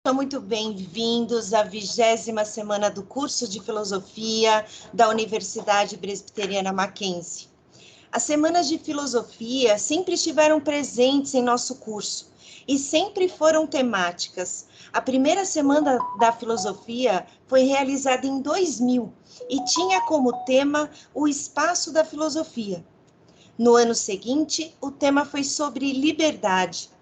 Sejam muito bem-vindos à 20ª semana do curso de Filosofia da Universidade Presbiteriana Mackenzie. As semanas de filosofia sempre estiveram presentes em nosso curso e sempre foram temáticas. A primeira semana da filosofia foi realizada em 2000 e tinha como tema o espaço da filosofia. No ano seguinte, o tema foi sobre liberdade.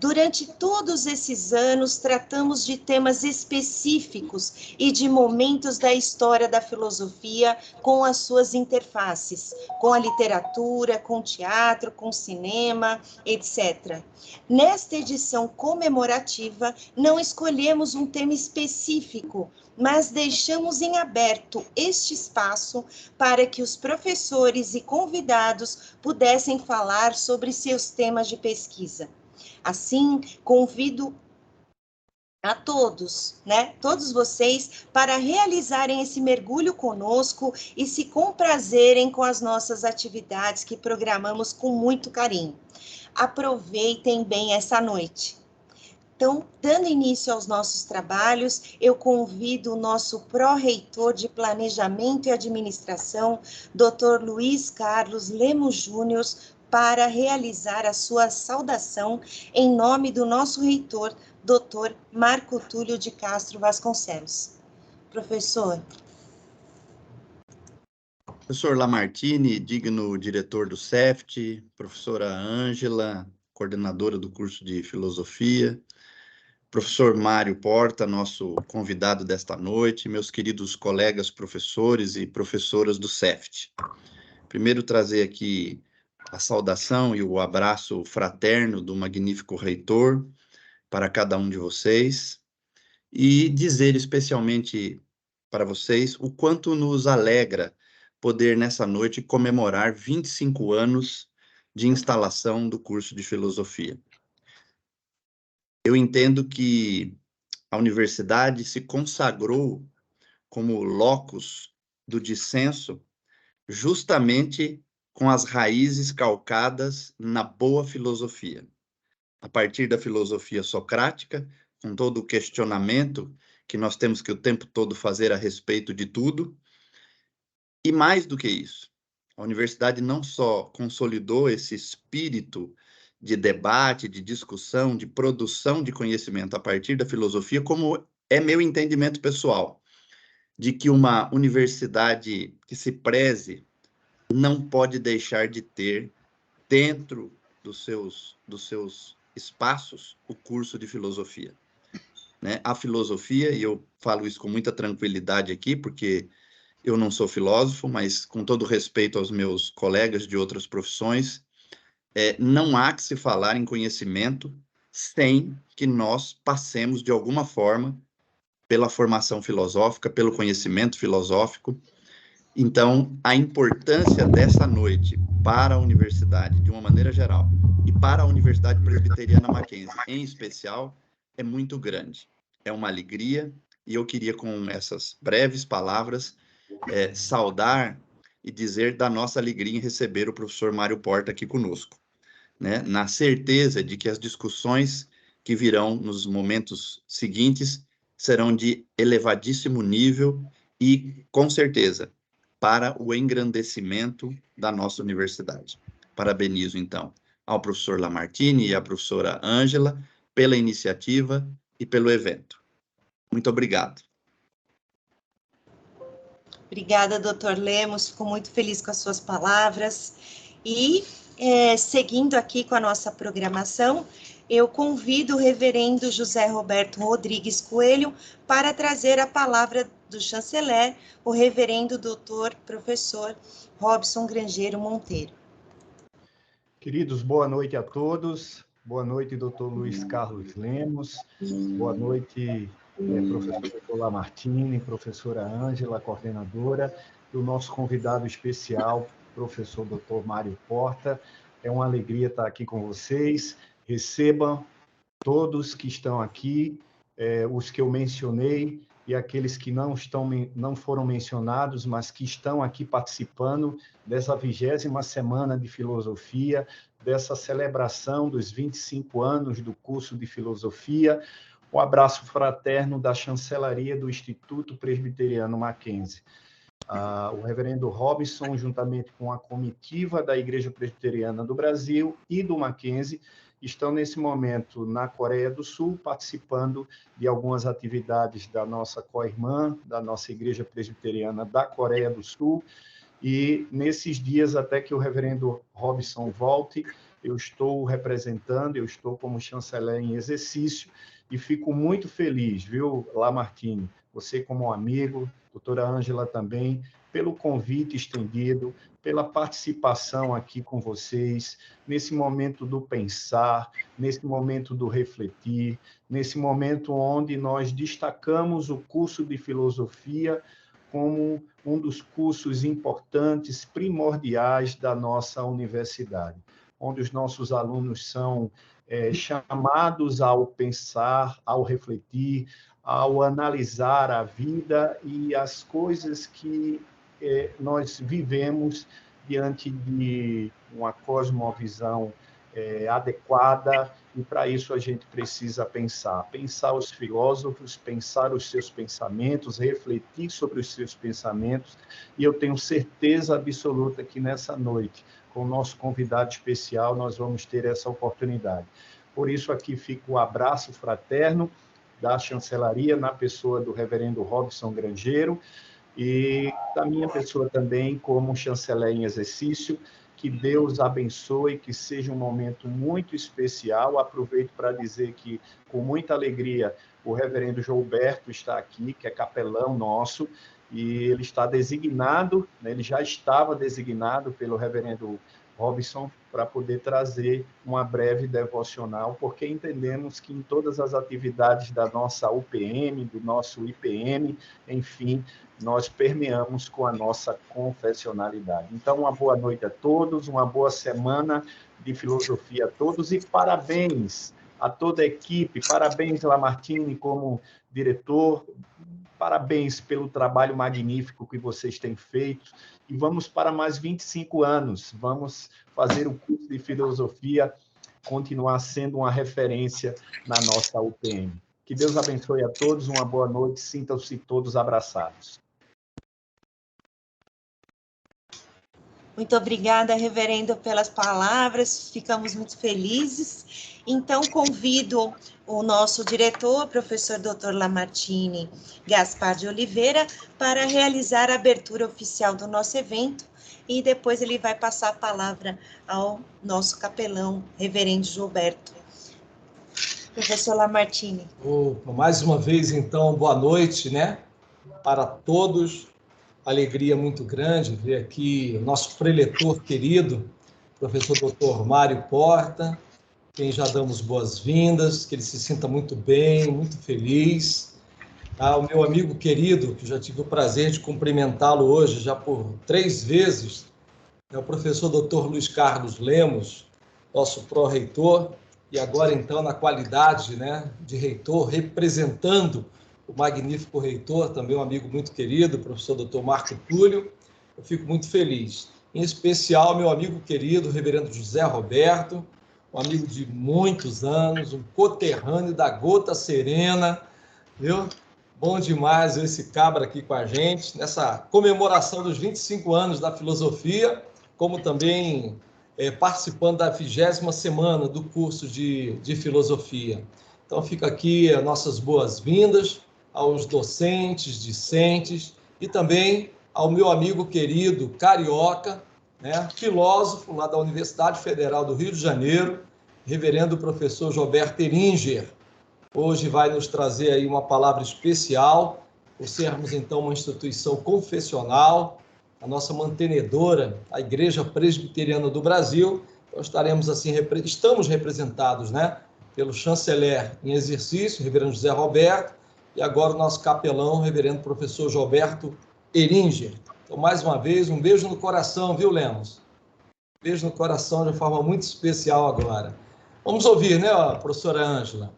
Durante todos esses anos, tratamos de temas específicos e de momentos da história da filosofia com as suas interfaces, com a literatura, com o teatro, com o cinema, etc. Nesta edição comemorativa, não escolhemos um tema específico, mas deixamos em aberto este espaço para que os professores e convidados pudessem falar sobre seus temas de pesquisa. Assim, convido a todos, todos vocês, para realizarem esse mergulho conosco e se comprazerem com as nossas atividades que programamos com muito carinho. Aproveitem bem essa noite. Então, dando início aos nossos trabalhos, eu convido o nosso pró-reitor de Planejamento e Administração, Dr. Luiz Carlos Lemos Júnior, para realizar a sua saudação em nome do nosso reitor, Dr. Marco Túlio de Castro Vasconcelos. Professor. Professor Lamartine, digno diretor do CEFT, professora Ângela, coordenadora do curso de Filosofia, professor Mário Porta, nosso convidado desta noite, meus queridos colegas professores e professoras do CEFT. Primeiro trazer aqui a saudação e o abraço fraterno do magnífico reitor para cada um de vocês e dizer especialmente para vocês o quanto nos alegra poder nessa noite comemorar 25 anos de instalação do curso de Filosofia. Eu entendo que a universidade se consagrou como locus do dissenso justamente com as raízes calcadas na boa filosofia. A partir da filosofia socrática, com todo o questionamento que nós temos que o tempo todo fazer a respeito de tudo, e mais do que isso, a universidade não só consolidou esse espírito de debate, de discussão, de produção de conhecimento a partir da filosofia, como é meu entendimento pessoal, de que uma universidade que se preze não pode deixar de ter, dentro dos seus espaços, o curso de filosofia. A filosofia, e eu falo isso com muita tranquilidade aqui, porque eu não sou filósofo, mas com todo respeito aos meus colegas de outras profissões, não há que se falar em conhecimento sem que nós passemos, de alguma forma, pela formação filosófica, pelo conhecimento filosófico. Então, a importância dessa noite para a universidade, de uma maneira geral, e para a Universidade Presbiteriana Mackenzie, em especial, é muito grande. É uma alegria, e eu queria, com essas breves palavras, saudar e dizer da nossa alegria em receber o professor Mário Porta aqui conosco, na certeza de que as discussões que virão nos momentos seguintes serão de elevadíssimo nível e, com certeza, para o engrandecimento da nossa universidade. Parabenizo, então, ao professor Lamartine e à professora Ângela pela iniciativa e pelo evento. Muito obrigado. Obrigada, doutor Lemos, fico muito feliz com as suas palavras. E, seguindo aqui com a nossa programação, eu convido o reverendo José Roberto Rodrigues Coelho para trazer a palavra do chanceler, o reverendo doutor professor Robson Grangeiro Monteiro. Queridos, boa noite a todos. Boa noite, doutor Luiz Carlos Lemos. Boa noite, professor Lamartine, professora Ângela, coordenadora, e o nosso convidado especial, professor doutor Mário Porta. É uma alegria estar aqui com vocês. Recebam todos que estão aqui, os que eu mencionei e aqueles que não foram mencionados, mas que estão aqui participando dessa 20ª semana de filosofia, dessa celebração dos 25 anos do curso de filosofia, Um abraço fraterno da chancelaria do Instituto Presbiteriano Mackenzie. O reverendo Robson, juntamente com a comitiva da Igreja Presbiteriana do Brasil e do Mackenzie, estão nesse momento na Coreia do Sul, participando de algumas atividades da nossa co-irmã, da nossa Igreja Presbiteriana da Coreia do Sul, e nesses dias, até que o reverendo Robson volte, eu estou representando, eu estou como chanceler em exercício, e fico muito feliz, viu, Lamartine, você como um amigo, doutora Ângela também, pelo convite estendido, pela participação aqui com vocês, nesse momento do pensar, nesse momento do refletir, nesse momento onde nós destacamos o curso de filosofia como um dos cursos importantes, primordiais da nossa universidade, onde os nossos alunos são chamados ao pensar, ao refletir, ao analisar a vida e as coisas que nós vivemos diante de uma cosmovisão adequada, e para isso a gente precisa pensar os filósofos, pensar os seus pensamentos, refletir sobre os seus pensamentos, e eu tenho certeza absoluta que nessa noite, com o nosso convidado especial, nós vamos ter essa oportunidade. Por isso aqui fica o abraço fraterno da chancelaria, na pessoa do reverendo Robson Grangeiro, e da minha pessoa também, como chanceler em exercício. Que Deus abençoe, que seja um momento muito especial. Aproveito para dizer que, com muita alegria, o reverendo Gilberto está aqui, que é capelão nosso, e ele está designado, né, ele já estava designado pelo reverendo Robson para poder trazer uma breve devocional, porque entendemos que em todas as atividades da nossa UPM, do nosso IPM, enfim, nós permeamos com a nossa confessionalidade. Então, uma boa noite a todos, uma boa semana de filosofia a todos, e parabéns a toda a equipe, parabéns, Lamartine, como diretor, parabéns pelo trabalho magnífico que vocês têm feito, e vamos para mais 25 anos, vamos fazer o curso de filosofia continuar sendo uma referência na nossa UPM. Que Deus abençoe a todos, uma boa noite, sintam-se todos abraçados. Muito obrigada, reverendo, pelas palavras, ficamos muito felizes. Então, convido o nosso diretor, professor Dr. Lamartine Gaspar de Oliveira, para realizar a abertura oficial do nosso evento, e depois ele vai passar a palavra ao nosso capelão, reverendo Gilberto. Professor Lamartine. Mais uma vez, então, boa noite, né, para todos. Alegria muito grande ver aqui o nosso preletor querido, professor Dr. Mário Porta, quem já damos boas-vindas, que ele se sinta muito bem, muito feliz. O meu amigo querido, que já tive o prazer de cumprimentá-lo hoje, já por 3 vezes, é o professor Dr. Luiz Carlos Lemos, nosso pró-reitor, e agora, então, na qualidade, né, de reitor, representando o magnífico reitor, também um amigo muito querido, o professor Dr. Marco Túlio. Eu fico muito feliz. Em especial, meu amigo querido, o reverendo José Roberto, um amigo de muitos anos, um conterrâneo da Gota Serena, viu? Bom demais esse cabra aqui com a gente, nessa comemoração dos 25 anos da filosofia, como também participando da 20ª semana do curso de filosofia. Então, fica aqui as nossas boas-vindas aos docentes, discentes, e também ao meu amigo querido carioca, né, filósofo lá da Universidade Federal do Rio de Janeiro, reverendo professor Gilberto Eringer. Hoje vai nos trazer aí uma palavra especial, por sermos então uma instituição confessional, a nossa mantenedora, a Igreja Presbiteriana do Brasil. Então estaremos assim, estamos representados, né, pelo chanceler em exercício, reverendo José Roberto, e agora o nosso capelão, o reverendo professor Gilberto Eringer. Então, mais uma vez, um beijo no coração, viu, Lemos? Beijo no coração de forma muito especial agora. Vamos ouvir, né, professora Ângela?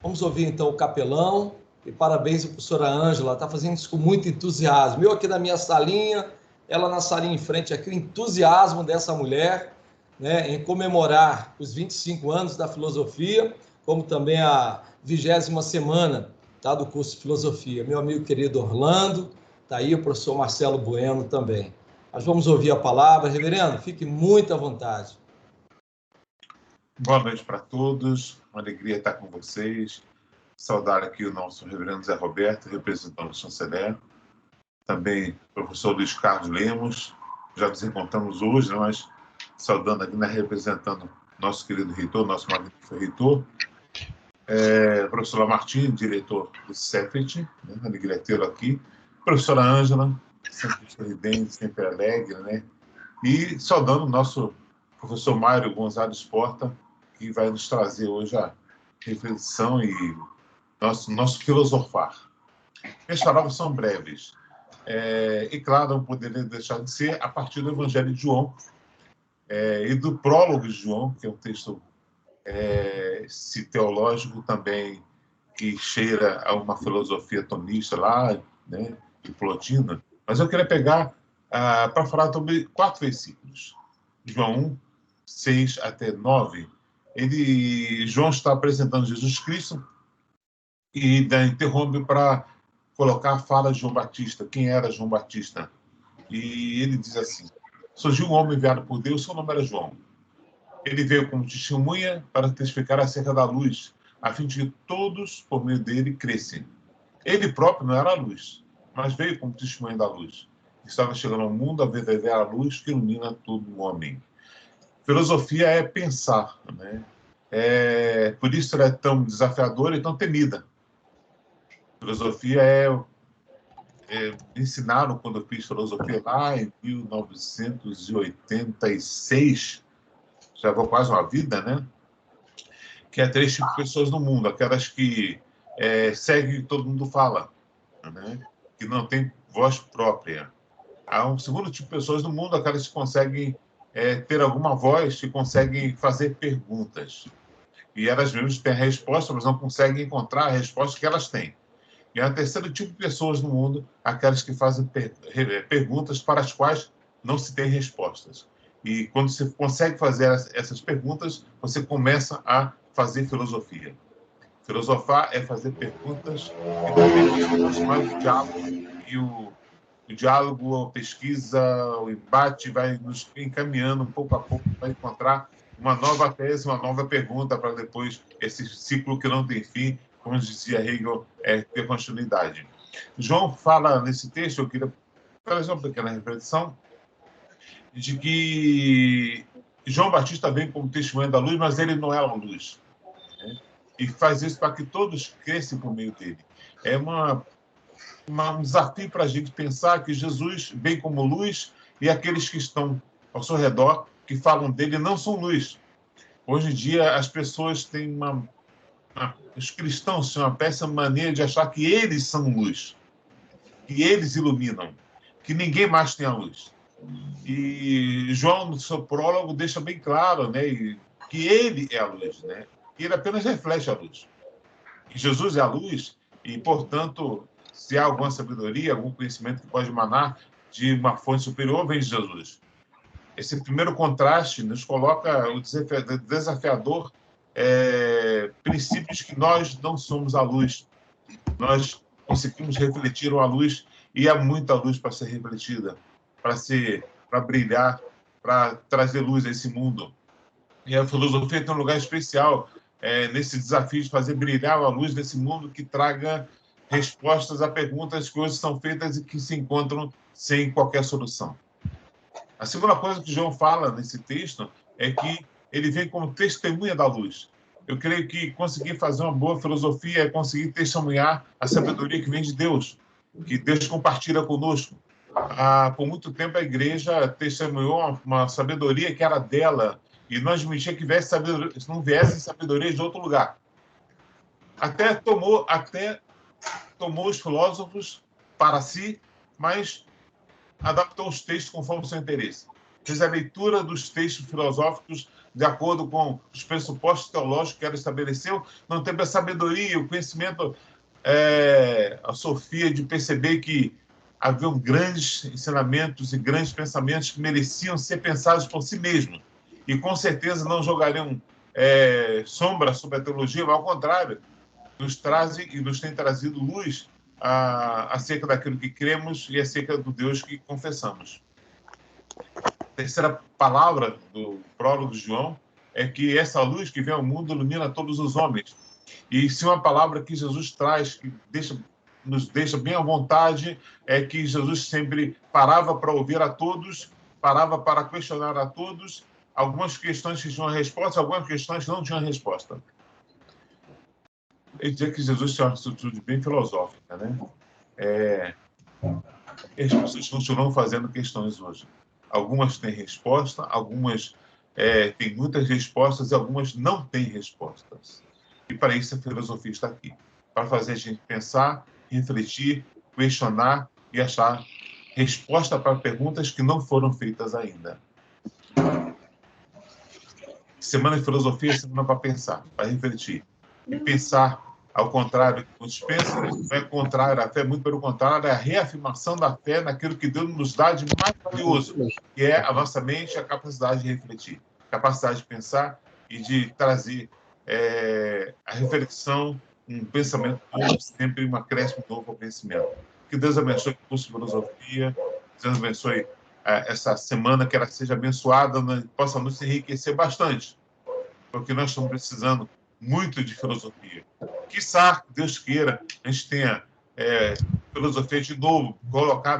Vamos ouvir, então, o capelão, e parabéns à professora Ângela, está fazendo isso com muito entusiasmo. Eu aqui na minha salinha, ela na salinha em frente aqui, o entusiasmo dessa mulher, né, em comemorar os 25 anos da filosofia, como também a 20ª semana, tá, do curso de Filosofia. Meu amigo querido Orlando, está aí o professor Marcelo Bueno também. Nós vamos ouvir a palavra. Reverendo, fique muito à vontade. Boa noite para todos, uma alegria estar com vocês. Saudar aqui o nosso reverendo Zé Roberto, representando o chanceler. Também o professor Luiz Carlos Lemos, já nos encontramos hoje, mas saudando aqui, né, representando nosso querido reitor, nosso magnífico reitor. Professora Martins, diretor do CEFET, né, alegria tê-lo aqui. Professora Ângela, sempre sorridente, sempre alegre, né? E saudando o nosso professor Mário Gonzalez Porta, que vai nos trazer hoje a reflexão e nosso filosofar. Minhas palavras são breves. E, claro, não poderia deixar de ser a partir do Evangelho de João e do prólogo de João, que é um texto teológico também que cheira a uma filosofia tomista lá, né, de Plotino. Mas eu queria pegar para falar sobre 4 versículos. João 1, 6 até 9. João está apresentando Jesus Cristo e interrompe para colocar a fala de João Batista. Quem era João Batista? E ele diz assim: surgiu um homem enviado por Deus, seu nome era João. Ele veio como testemunha para testificar acerca da luz, a fim de que todos, por meio dele, crescem. Ele próprio não era a luz, mas veio como testemunha da luz. Estava chegando ao mundo a verdadeira luz que ilumina todo o homem. Filosofia é pensar, né? Por isso ela é tão desafiadora e tão temida. Filosofia ensinaram, quando eu fiz filosofia lá em 1986, já vou quase uma vida, né? Que há 3 tipos de pessoas no mundo: aquelas que seguem o que todo mundo fala, né? Que não tem voz própria. Há um segundo tipo de pessoas no mundo, aquelas que conseguem ter alguma voz, que conseguem fazer perguntas. E elas mesmas têm a resposta, mas não conseguem encontrar a resposta que elas têm. E há um terceiro tipo de pessoas no mundo, aquelas que fazem perguntas para as quais não se tem respostas. E quando você consegue fazer essas perguntas, você começa a fazer filosofia. Filosofar é fazer perguntas e também aproximar o diálogo. E o diálogo, a pesquisa, o embate vai nos encaminhando pouco a pouco para encontrar uma nova tese, uma nova pergunta, para depois esse ciclo que não tem fim, como dizia Hegel, ter continuidade. João fala nesse texto, eu queria fazer uma pequena reflexão, de que João Batista vem como testemunha da luz, mas ele não é a luz, né? E faz isso para que todos cresçam por meio dele. É um desafio para a gente pensar que Jesus vem como luz e aqueles que estão ao seu redor, que falam dele, não são luz. Hoje em dia, as pessoas têm os cristãos têm uma péssima mania de achar que eles são luz, que eles iluminam, que ninguém mais tem a luz. E João, no seu prólogo, deixa bem claro, né, que ele é a luz, né? E ele apenas reflete a luz. Que Jesus é a luz e, portanto, se há alguma sabedoria, algum conhecimento que pode emanar de uma fonte superior, vem de Jesus. Esse primeiro contraste nos coloca o desafiador princípios que nós não somos a luz. Nós conseguimos refletir a luz e há muita luz para ser refletida, para brilhar, para trazer luz a esse mundo. E a filosofia tem um lugar especial nesse desafio de fazer brilhar a luz desse mundo que traga respostas a perguntas que hoje são feitas e que se encontram sem qualquer solução. A segunda coisa que João fala nesse texto é que ele vem como testemunha da luz. Eu creio que conseguir fazer uma boa filosofia é conseguir testemunhar a sabedoria que vem de Deus, que Deus compartilha conosco. Por muito tempo a igreja testemunhou uma sabedoria que era dela e não admitia que não viesse sabedoria de outro lugar. Até tomou os filósofos para si, mas adaptou os textos conforme o seu interesse. Fez a leitura dos textos filosóficos de acordo com os pressupostos teológicos que ela estabeleceu, não teve a sabedoria, o conhecimento, a sofia de perceber que haviam grandes ensinamentos e grandes pensamentos que mereciam ser pensados por si mesmos. E, com certeza, não jogariam sombra sobre a teologia, mas, ao contrário, nos traz e nos tem trazido luz acerca daquilo que cremos e acerca do Deus que confessamos. A terceira palavra do prólogo de João é que essa luz que vem ao mundo ilumina todos os homens. E se uma palavra que Jesus traz, que nos deixa bem à vontade, é que Jesus sempre parava para ouvir a todos, parava para questionar a todos, algumas questões que tinham resposta, algumas questões que não tinham resposta. Eu diria que Jesus tinha uma atitude bem filosófica, né? As pessoas continuam fazendo questões hoje. Algumas têm resposta, algumas têm muitas respostas e algumas não têm respostas. E para isso a filosofia está aqui, para fazer a gente pensar, refletir, questionar e achar resposta para perguntas que não foram feitas ainda. Semana de filosofia é semana para pensar, para refletir. E pensar, ao contrário do que muitos pensam, não é contrário à fé, muito pelo contrário, é a reafirmação da fé naquilo que Deus nos dá de mais valioso, que é a nossa mente, a capacidade de refletir, capacidade de pensar e de trazer a reflexão, um pensamento novo, sempre um acréscimo novo ao conhecimento. Que Deus abençoe o curso de filosofia, Deus abençoe essa semana, que ela seja abençoada, possa nos enriquecer bastante, porque nós estamos precisando muito de filosofia. Quiçá, Deus queira, a gente tenha filosofia de novo,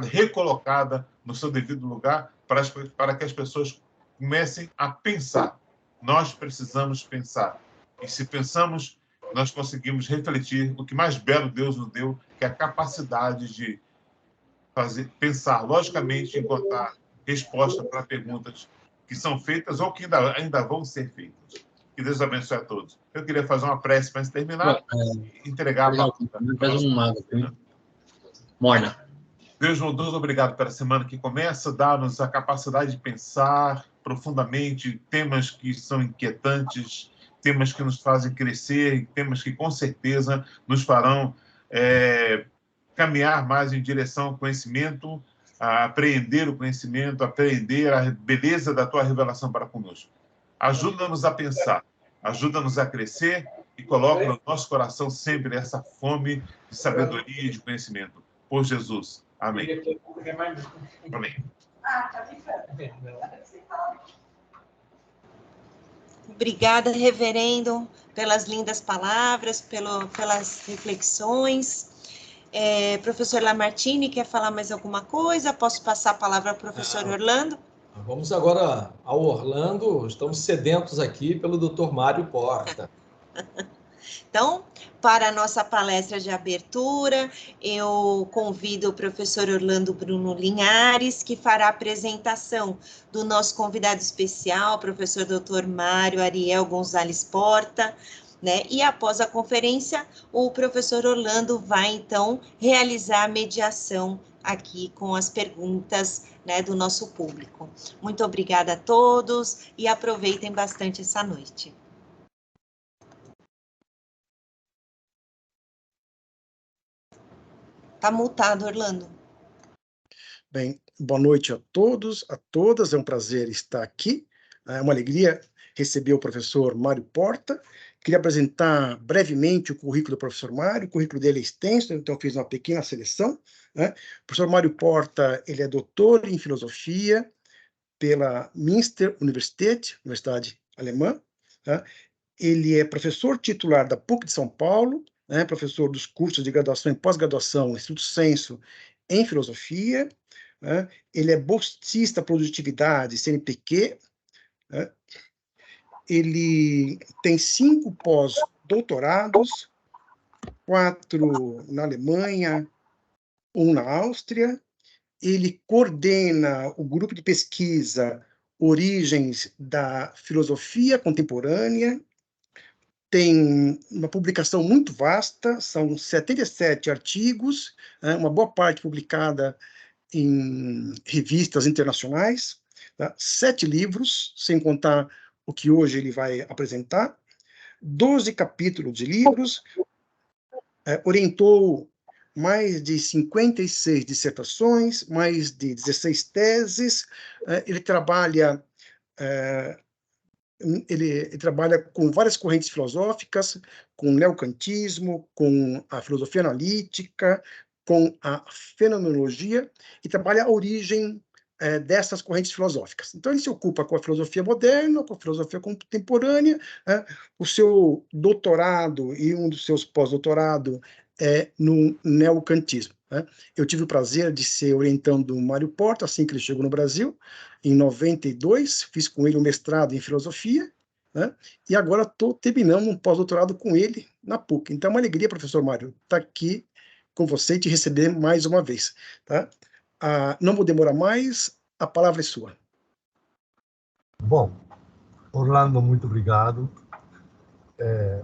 recolocada no seu devido lugar, para que as pessoas comecem a pensar. Nós precisamos pensar. E se pensamos, nós conseguimos refletir o que mais belo Deus nos deu, que é a capacidade de pensar logicamente e encontrar resposta para perguntas que são feitas ou que ainda vão ser feitas. Que Deus abençoe a todos. Eu queria fazer uma prece para terminar e entregar a palavra. Morna. Deus, obrigado pela semana que começa, dá-nos a capacidade de pensar profundamente temas que são inquietantes, temas que nos fazem crescer, temas que com certeza nos farão caminhar mais em direção ao conhecimento, a apreender o conhecimento, aprender a beleza da tua revelação para conosco. Ajuda-nos a pensar, ajuda-nos a crescer e coloca no nosso coração sempre essa fome de sabedoria e de conhecimento. Por Jesus. Amém. Amém. Obrigada, reverendo, pelas lindas palavras, pelas reflexões. Professor Lamartine, quer falar mais alguma coisa? Posso passar a palavra ao professor Orlando? Vamos agora ao Orlando. Estamos sedentos aqui pelo Dr. Mário Porta. Então, para a nossa palestra de abertura, eu convido o professor Orlando Bruno Linhares, que fará a apresentação do nosso convidado especial, professor Dr. Mário Ariel Gonzalez Porta, né? E após a conferência, o professor Orlando vai, então, realizar a mediação aqui com as perguntas, né, do nosso público. Muito obrigada a todos e aproveitem bastante essa noite. Está multado, Orlando. Bem, boa noite a todos, a todas. É um prazer estar aqui. É uma alegria receber o professor Mário Porta. Queria apresentar brevemente o currículo do professor Mário. O currículo dele é extenso, então eu fiz uma pequena seleção, né? O professor Mário Porta, ele é doutor em filosofia pela Münster Universidade alemã, né? Ele é professor titular da PUC de São Paulo, né? Professor dos cursos de graduação e pós-graduação, Instituto Senso, em filosofia, né? Ele é bolsista produtividade, CNPq, né? Ele tem 5 pós-doutorados, 4 na Alemanha, 1 na Áustria. Ele coordena o grupo de pesquisa Origens da Filosofia Contemporânea. Tem uma publicação muito vasta, são 77 artigos, né, uma boa parte publicada em revistas internacionais, tá? 7 livros, sem contar o que hoje ele vai apresentar, 12 capítulos de livros, orientou mais de 56 dissertações, mais de 16 teses, ele trabalha ele trabalha com várias correntes filosóficas, com o neocantismo, com a filosofia analítica, com a fenomenologia, e trabalha a origem dessas correntes filosóficas. Então, ele se ocupa com a filosofia moderna, com a filosofia contemporânea. O seu doutorado e um dos seus pós-doutorado é no neocantismo. Eu tive o prazer de ser orientando do Mário Porta, assim que ele chegou no Brasil, em 92, fiz com ele um mestrado em filosofia, e agora estou terminando um pós-doutorado com ele na PUC. Então, é uma alegria, professor Mário, estar aqui com você e te receber mais uma vez. Tá? Não vou demorar mais, a palavra é sua. Bom, Orlando, muito obrigado.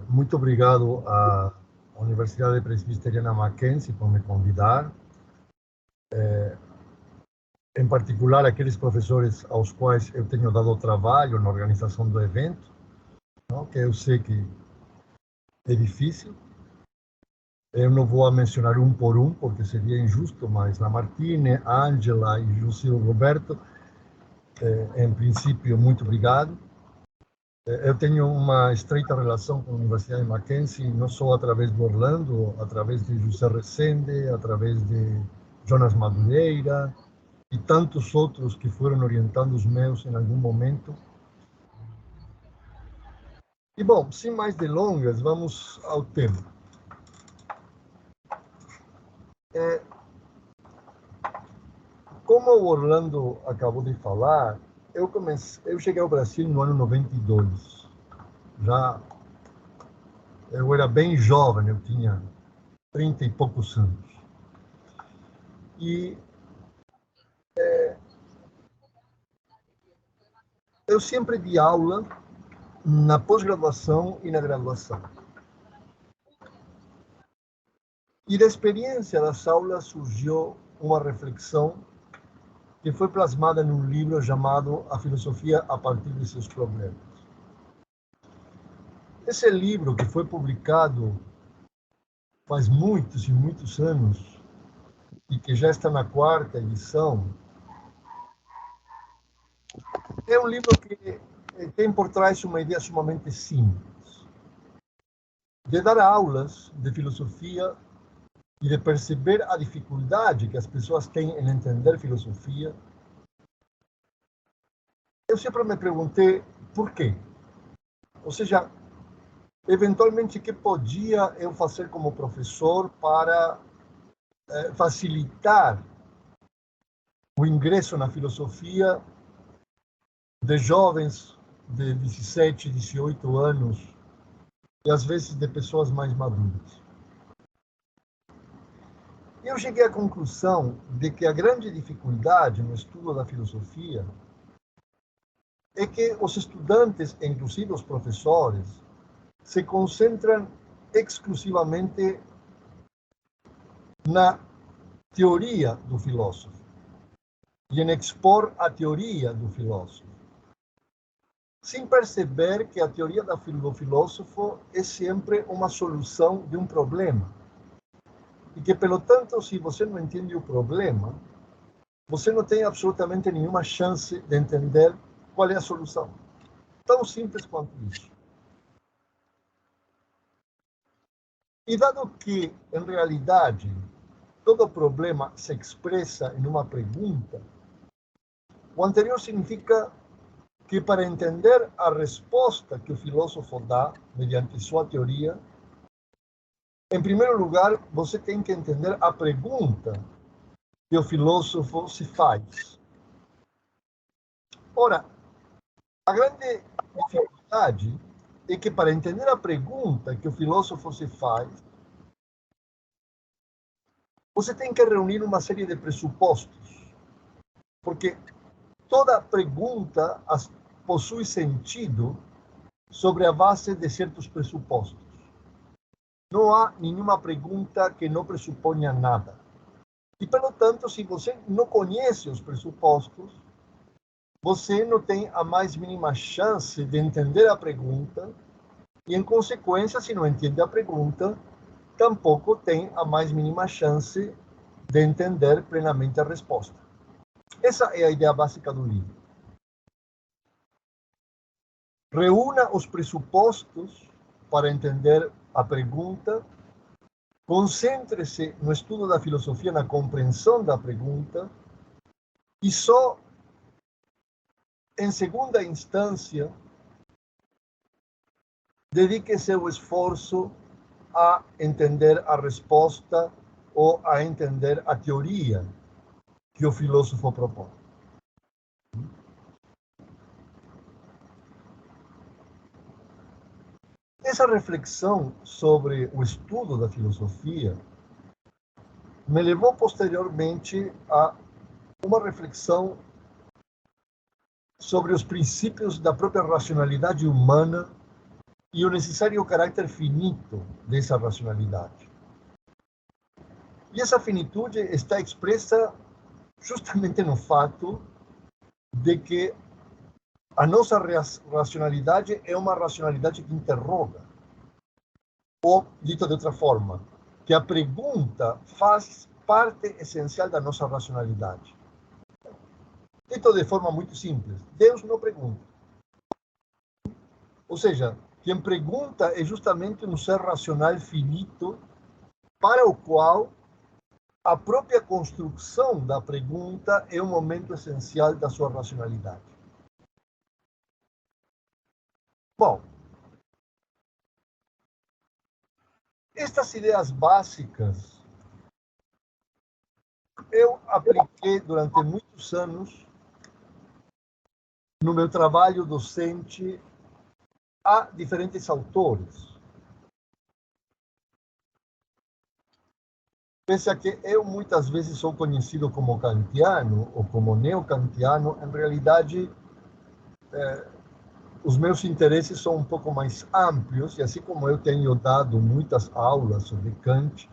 Muito obrigado à Universidade Presbiteriana Mackenzie por me convidar. Em particular, aqueles professores aos quais eu tenho dado trabalho na organização do evento, que eu sei que é difícil. Eu não vou mencionar um por um, porque seria injusto, mas a Martine, a Ângela e o José Roberto, em princípio, muito obrigado. Eu tenho uma estreita relação com a Universidade de Mackenzie, não só através do Orlando, através de José Resende, através de Jonas Madureira e tantos outros que foram orientando os meus em algum momento. E, bom, sem mais delongas, vamos ao tema. Como o Orlando acabou de falar, eu cheguei ao Brasil no ano 92. Eu era bem jovem, eu tinha 30 e poucos anos. E eu sempre dei aula na pós-graduação e na graduação. E da experiência das aulas surgiu uma reflexão que foi plasmada num livro chamado A Filosofia a partir de seus problemas. Esse livro, que foi publicado faz muitos e muitos anos, e que já está na 4ª edição, é um livro que tem por trás uma ideia sumamente simples, de dar aulas de filosofia e de perceber a dificuldade que as pessoas têm em entender filosofia. Eu sempre me perguntei por quê. Ou seja, eventualmente, o que podia eu fazer como professor para facilitar o ingresso na filosofia de jovens de 17, 18 anos, e às vezes de pessoas mais maduras. E eu cheguei à conclusão de que a grande dificuldade no estudo da filosofia é que os estudantes, inclusive os professores, se concentram exclusivamente na teoria do filósofo e em expor a teoria do filósofo, sem perceber que a teoria do filósofo é sempre uma solução de um problema. E que, pelo tanto, se você não entende o problema, você não tem absolutamente nenhuma chance de entender qual é a solução. Tão simples quanto isso. E dado que, em realidade, todo problema se expressa em uma pergunta, o anterior significa que, para entender a resposta que o filósofo dá, mediante sua teoria, em primeiro lugar, você tem que entender a pergunta que o filósofo se faz. Ora, a grande dificuldade é que, para entender a pergunta que o filósofo se faz, você tem que reunir uma série de pressupostos. Porque toda pergunta possui sentido sobre a base de certos pressupostos. Não há nenhuma pergunta que não pressuponha nada. E, pelo tanto, se você não conhece os pressupostos, você não tem a mais mínima chance de entender a pergunta e, em consequência, se não entende a pergunta, tampouco tem a mais mínima chance de entender plenamente a resposta. Essa é a ideia básica do livro. reúna os pressupostos para entender a pergunta, concentre-se no estudo da filosofia, na compreensão da pergunta, e só em segunda instância dedique seu esforço a entender a resposta ou a entender a teoria que o filósofo propõe. Essa reflexão sobre o estudo da filosofia me levou posteriormente a uma reflexão sobre os princípios da própria racionalidade humana e o necessário caráter finito dessa racionalidade. E essa finitude está expressa justamente no fato de que a nossa racionalidade é uma racionalidade que interroga. Ou, dito de outra forma, que a pergunta faz parte essencial da nossa racionalidade. Dito de forma muito simples, Deus não pergunta. Ou seja, quem pergunta é justamente um ser racional finito para o qual a própria construção da pergunta é um momento essencial da sua racionalidade. Bom, estas ideias básicas eu apliquei durante muitos anos no meu trabalho docente a diferentes autores. Pese a que eu muitas vezes sou conhecido como kantiano ou como neokantiano, em realidade os meus interesses são um pouco mais amplos, e assim como eu tenho dado muitas aulas sobre Kant,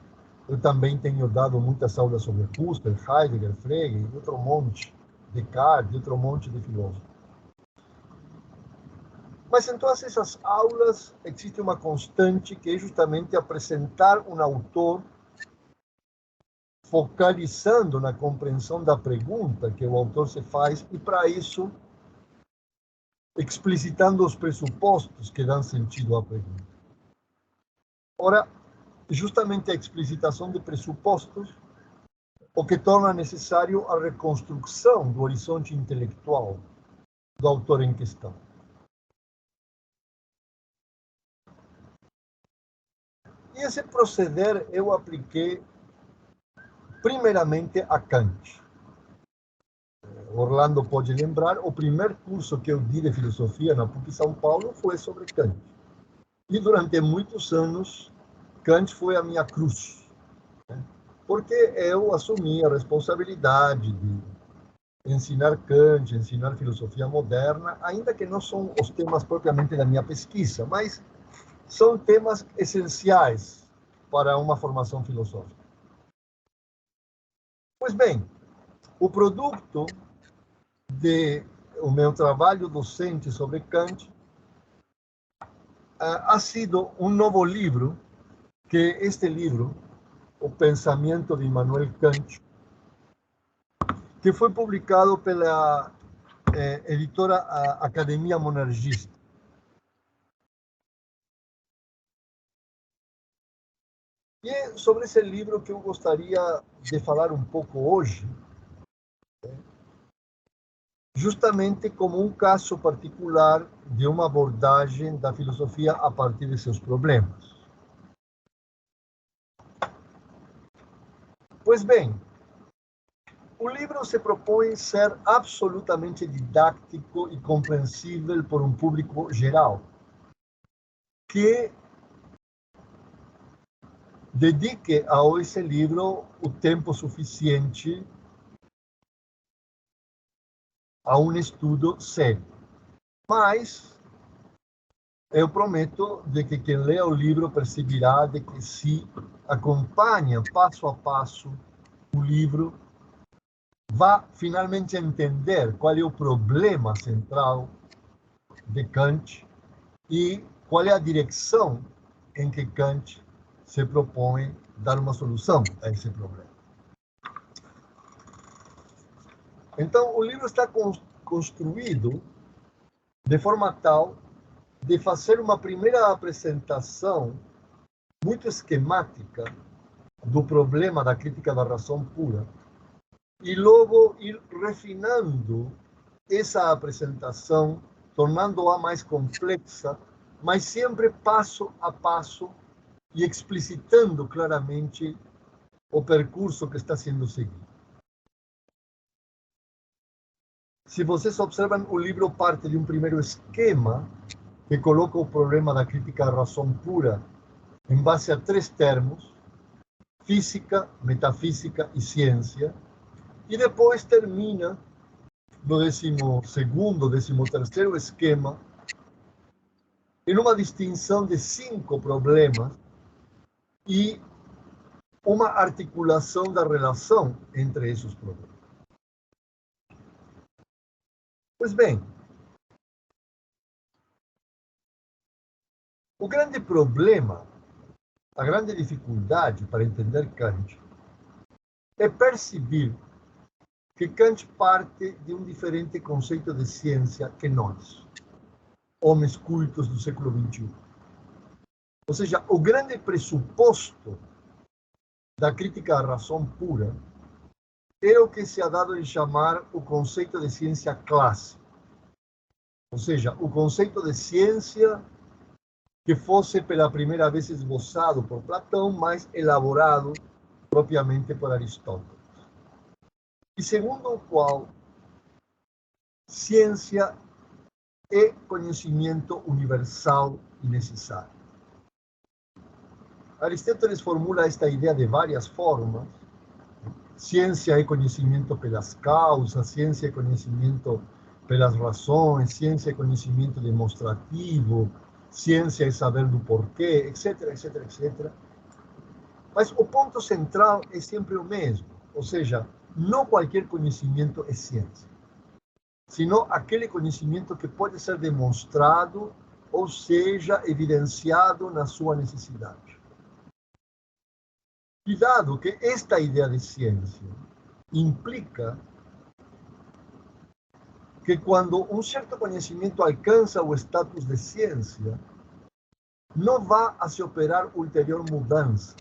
eu também tenho dado muitas aulas sobre Husserl, Heidegger, Frege, e outro monte, Descartes, e outro monte de filósofos. Mas em todas essas aulas existe uma constante que é justamente apresentar um autor focalizando na compreensão da pergunta que o autor se faz, e para isso explicitando os pressupostos que dão sentido à pergunta. Ora, justamente a explicitação de pressupostos o que torna necessário a reconstrução do horizonte intelectual do autor em questão. E esse proceder eu apliquei primeiramente a Kant. Orlando pode lembrar, o primeiro curso que eu di de filosofia na PUC São Paulo foi sobre Kant. E durante muitos anos, Kant foi a minha cruz, porque eu assumi a responsabilidade de ensinar Kant, ensinar filosofia moderna, ainda que não são os temas propriamente da minha pesquisa, mas são temas essenciais para uma formação filosófica. Pois bem, o produto o meu trabalho docente sobre Kant ha sido um novo livro, que é este livro, O Pensamento de Immanuel Kant, que foi publicado pela editora Academia Monergista. E é sobre esse livro que eu gostaria de falar um pouco hoje, justamente como um caso particular de uma abordagem da filosofia a partir de seus problemas. Pois bem, o livro se propõe ser absolutamente didático e compreensível por um público geral, que dedique a esse livro o tempo suficiente a um estudo sério. Mas eu prometo de que quem lê o livro perceberá de que se acompanha passo a passo o livro, vai finalmente entender qual é o problema central de Kant e qual é a direção em que Kant se propõe dar uma solução a esse problema. Então, o livro está construído de forma tal de fazer uma primeira apresentação muito esquemática do problema da crítica da razão pura e logo ir refinando essa apresentação, tornando-a mais complexa, mas sempre passo a passo e explicitando claramente o percurso que está sendo seguido. Se vocês observam, o livro parte de um primeiro esquema que coloca o problema da crítica à razão pura em base a 3 termos: física, metafísica e ciência, e depois termina no 12º, 13º esquema em uma distinção de 5 problemas e uma articulação da relação entre esses problemas. Pois bem, o grande problema, a grande dificuldade para entender Kant é perceber que Kant parte de um diferente conceito de ciência que nós, homens cultos do século XXI. Ou seja, o grande pressuposto da crítica à razão pura é o que se ha dado em chamar o conceito de ciência clássica. Ou seja, o conceito de ciência que fosse pela primeira vez esboçado por Platão, mas elaborado propriamente por Aristóteles. E segundo o qual ciência é conhecimento universal e necessário. Aristóteles formula esta ideia de várias formas. Ciência é conhecimento pelas causas, ciência é conhecimento pelas razões, ciência é conhecimento demonstrativo, ciência é saber do porquê, etc, etc, etc. Mas o ponto central é sempre o mesmo, ou seja, não qualquer conhecimento é ciência, sino aquele conhecimento que pode ser demonstrado, ou seja, evidenciado na sua necessidade. E dado que esta ideia de ciência implica que quando um certo conhecimento alcança o status de ciência, não vai a se operar ulterior mudança.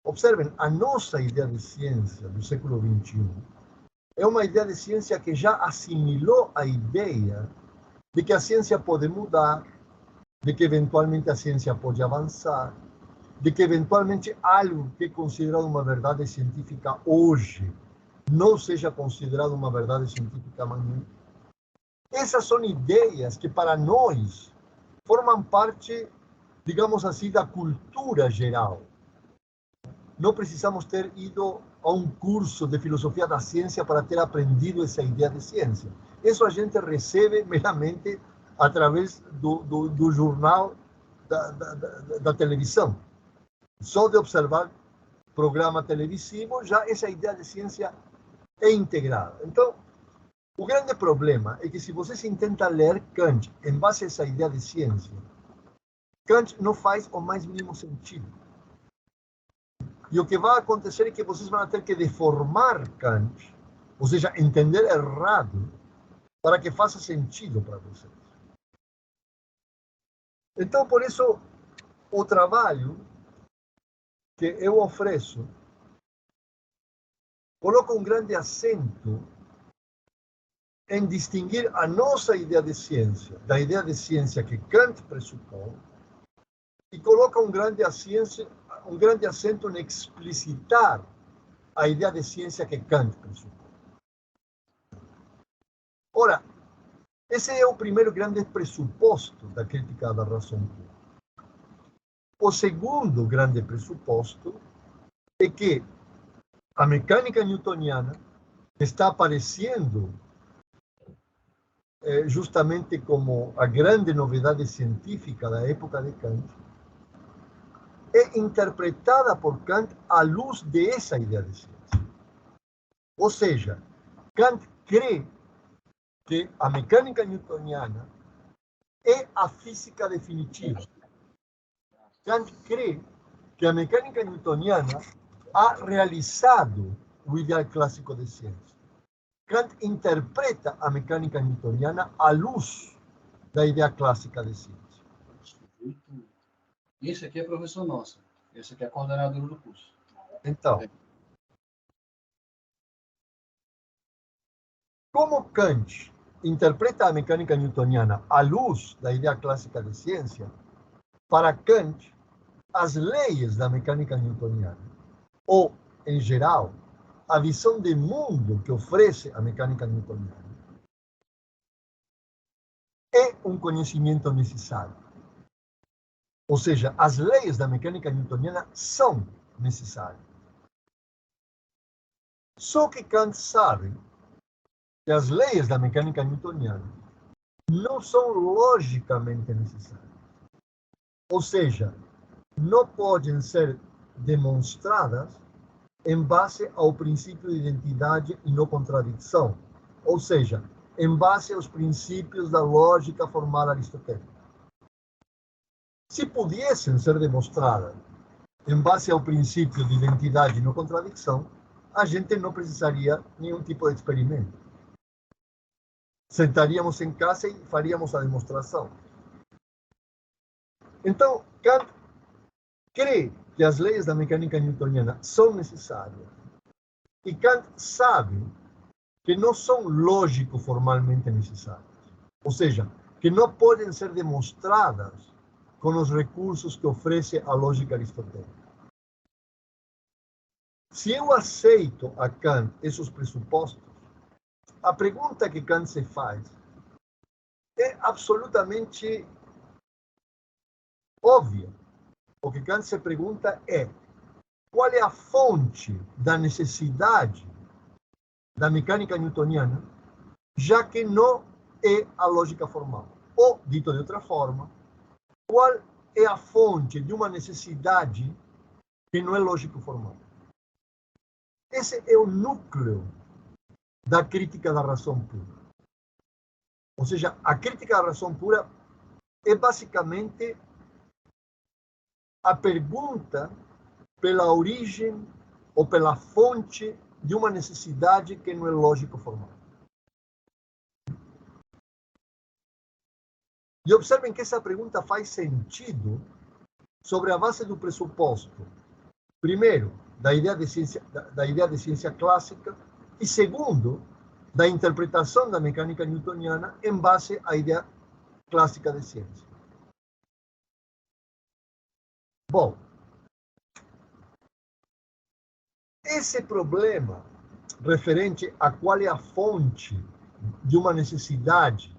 Observem, a nossa ideia de ciência do século XXI é uma ideia de ciência que já assimilou a ideia de que a ciência pode mudar, de que eventualmente a ciência pode avançar, de que eventualmente algo que é considerado uma verdade científica hoje não seja considerado uma verdade científica amanhã. Essas são ideias que para nós formam parte, digamos assim, da cultura geral. Não precisamos ter ido a um curso de filosofia da ciência para ter aprendido essa ideia de ciência. Isso a gente recebe meramente através do jornal, da televisão. Só de observar programa televisivo, já essa ideia de ciência é integrada. Então, o grande problema é que se vocês intentam ler Kant em base a essa ideia de ciência, Kant não faz o mais mínimo sentido. E o que vai acontecer é que vocês vão ter que deformar Kant, ou seja, entender errado, para que faça sentido para vocês. Então, por isso, o trabalho que eu ofereço coloca um grande acento em distinguir a nossa ideia de ciência da ideia de ciência que Kant pressupõe e coloca um grande acento em explicitar a ideia de ciência que Kant pressupõe. Ora, esse é o primeiro grande pressuposto da crítica da razão pura. O segundo grande pressuposto é que a mecânica newtoniana está aparecendo justamente como a grande novidade científica da época de Kant, é interpretada por Kant à luz dessa ideia de ciência. Ou seja, Kant crê que a mecânica newtoniana é a física definitiva. Kant crê que a mecânica newtoniana ha realizado o ideal clássico de ciência. Kant interpreta a mecânica newtoniana à luz da ideia clássica de ciência. Esse aqui é professor nosso. Esse aqui é coordenador do curso. Então, como Kant interpreta a mecânica newtoniana à luz da ideia clássica de ciência, para Kant, as leis da mecânica newtoniana, ou, em geral, a visão de mundo que oferece a mecânica newtoniana, é um conhecimento necessário. Ou seja, as leis da mecânica newtoniana são necessárias. Só que Kant sabe que as leis da mecânica newtoniana não são logicamente necessárias. Ou seja, não podem ser demonstradas em base ao princípio de identidade e não contradição. Ou seja, em base aos princípios da lógica formal aristotélica. Se pudessem ser demonstradas em base ao princípio de identidade e não contradição, a gente não precisaria nenhum tipo de experimento. Sentaríamos em casa e faríamos a demonstração. Então, Kant crê que as leis da mecânica newtoniana são necessárias. E Kant sabe que não são lógico-formalmente necessárias. Ou seja, que não podem ser demonstradas com os recursos que oferece a lógica aristotélica. Se eu aceito a Kant esses pressupostos, a pergunta que Kant se faz é absolutamente óbvia. O que Kant se pergunta é: qual é a fonte da necessidade da mecânica newtoniana, já que não é a lógica formal? Ou, dito de outra forma, qual é a fonte de uma necessidade que não é lógico formal? Esse é o núcleo da crítica da razão pura. Ou seja, a crítica da razão pura é basicamente a pergunta pela origem ou pela fonte de uma necessidade que não é lógico formal. E observem que essa pergunta faz sentido sobre a base do pressuposto, primeiro, da ideia de ciência clássica, e segundo, da interpretação da mecânica newtoniana em base à ideia clássica de ciência. Bom, esse problema referente a qual é a fonte de uma necessidade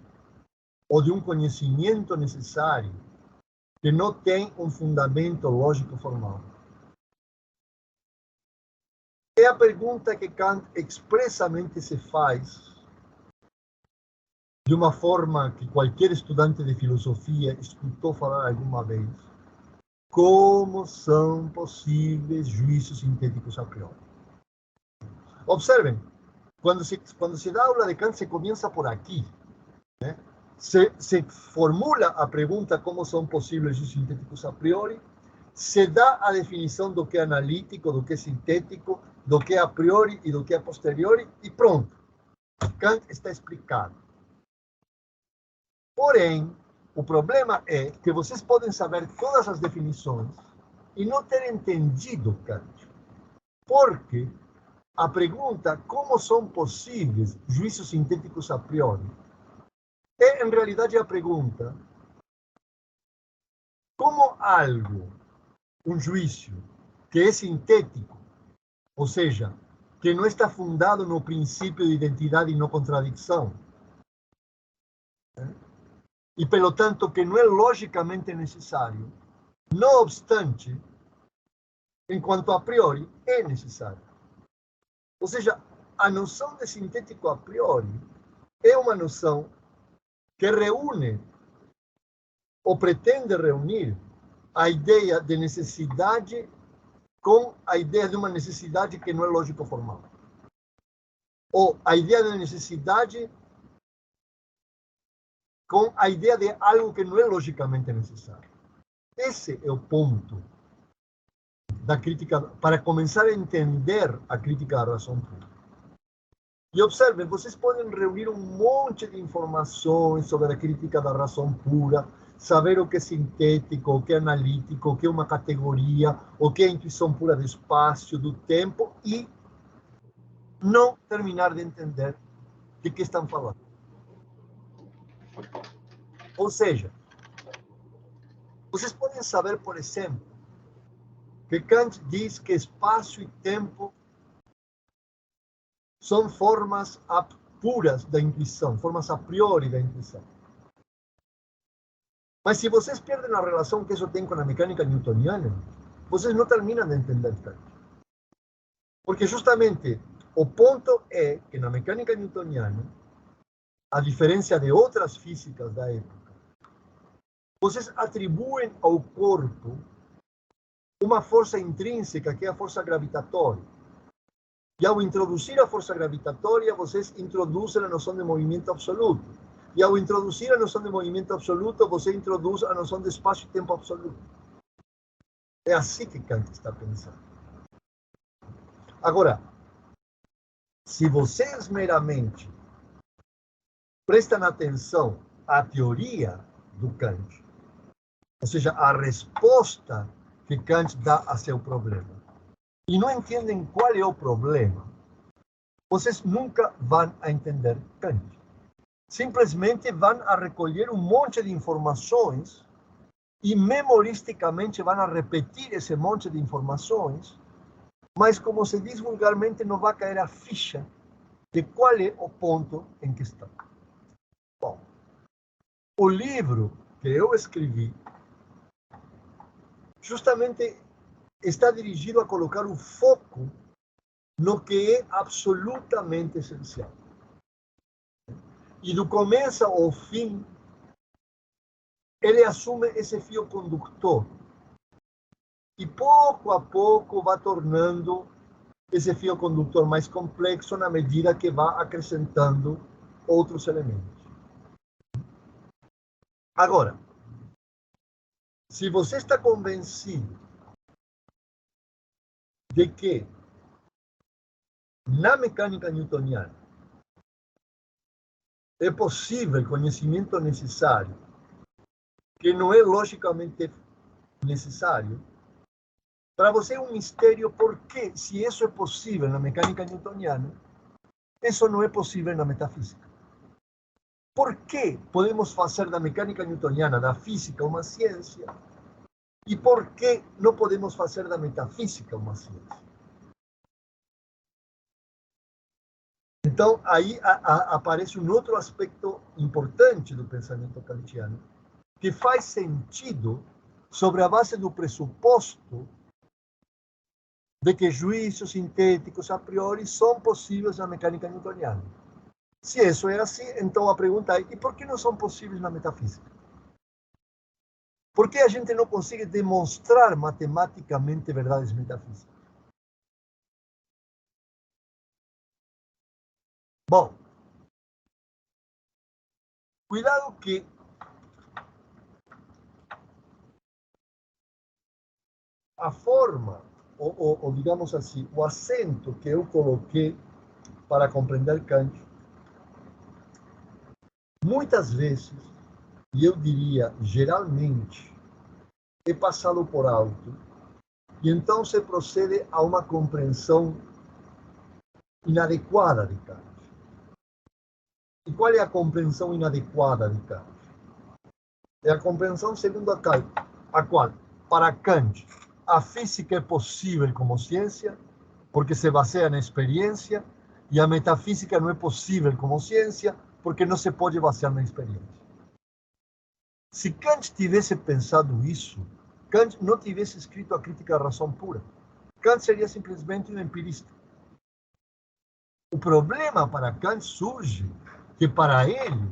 ou de um conhecimento necessário que não tem um fundamento lógico formal, é a pergunta que Kant expressamente se faz de uma forma que qualquer estudante de filosofia escutou falar alguma vez: como são possíveis juízos sintéticos a priori? Observem, quando se dá aula de Kant, se começa por aqui, né? Se formula a pergunta como são possíveis juízos sintéticos a priori, se dá a definição do que é analítico, do que é sintético, do que é a priori e do que é a posteriori, e pronto. Kant está explicado. Porém, o problema é que vocês podem saber todas as definições e não ter entendido Kant. Porque a pergunta como são possíveis juízos sintéticos a priori é, em realidade, a pergunta como algo, um juízo, que é sintético, ou seja, que não está fundado no princípio de identidade e não contradição, e, pelo tanto, que não é logicamente necessário, não obstante, enquanto a priori é necessário. Ou seja, a noção de sintético a priori é uma noção que reúne, ou pretende reunir, a ideia de necessidade com a ideia de uma necessidade que não é lógico formal. Ou a ideia de necessidade com a ideia de algo que não é logicamente necessário. Esse é o ponto da crítica, para começar a entender a crítica da razão pura. E observem, vocês podem reunir um monte de informações sobre a crítica da razão pura, saber o que é sintético, o que é analítico, o que é uma categoria, o que é a intuição pura do espaço, do tempo, e não terminar de entender de que estão falando. Ou seja, vocês podem saber, por exemplo, que Kant diz que espaço e tempo são formas puras da intuição, formas a priori da intuição. Mas se vocês perdem a relação que isso tem com a mecânica newtoniana, vocês não terminam de entender Kant. Porque justamente o ponto é que na mecânica newtoniana, a diferença de outras físicas da época, vocês atribuem ao corpo uma força intrínseca, que é a força gravitatória. E ao introduzir a força gravitatória, vocês introduzem a noção de movimento absoluto. E ao introduzir a noção de movimento absoluto, você introduz a noção de espaço e tempo absoluto. É assim que Kant está pensando. Agora, se vocês meramente prestam atenção à teoria do Kant, ou seja, a resposta que Kant dá a seu problema, e não entendem qual é o problema, vocês nunca vão a entender Kant. Simplesmente vão a recolher um monte de informações e memoristicamente vão a repetir esse monte de informações, mas, como se diz vulgarmente, não vai cair a ficha de qual é o ponto em que está. Bom, o livro que eu escrevi justamente está dirigido a colocar o foco no que é absolutamente essencial. E do começo ao fim, ele assume esse fio condutor. E pouco a pouco vai tornando esse fio condutor mais complexo na medida que vai acrescentando outros elementos. Agora, se você está convencido de que na mecânica newtoniana é possível conhecimento necessário, que não é logicamente necessário, para você é um mistério porque, se isso é possível na mecânica newtoniana, isso não é possível na metafísica. Por que podemos fazer da mecânica newtoniana, da física, uma ciência? E por que não podemos fazer da metafísica uma ciência? Então, aí aparece um outro aspecto importante do pensamento kantiano, que faz sentido sobre a base do pressuposto de que juízos sintéticos a priori são possíveis na mecânica newtoniana. Se isso é assim, então a pergunta é: e por que não são possíveis na metafísica? Por que a gente não consegue demonstrar matematicamente verdades metafísicas? Bom, cuidado que a forma, ou digamos assim, o acento que eu coloquei para compreender Kant, muitas vezes, e eu diria geralmente, é passado por alto, e então se procede a uma compreensão inadequada de Kant. E qual é a compreensão inadequada de Kant? É a compreensão segundo a qual, para Kant, a física é possível como ciência, porque se baseia na experiência, e a metafísica não é possível como ciência, porque não se pode basear na experiência. Se Kant tivesse pensado isso, Kant não tivesse escrito a Crítica da Razão Pura. Kant seria simplesmente um empirista. O problema para Kant surge que, para ele,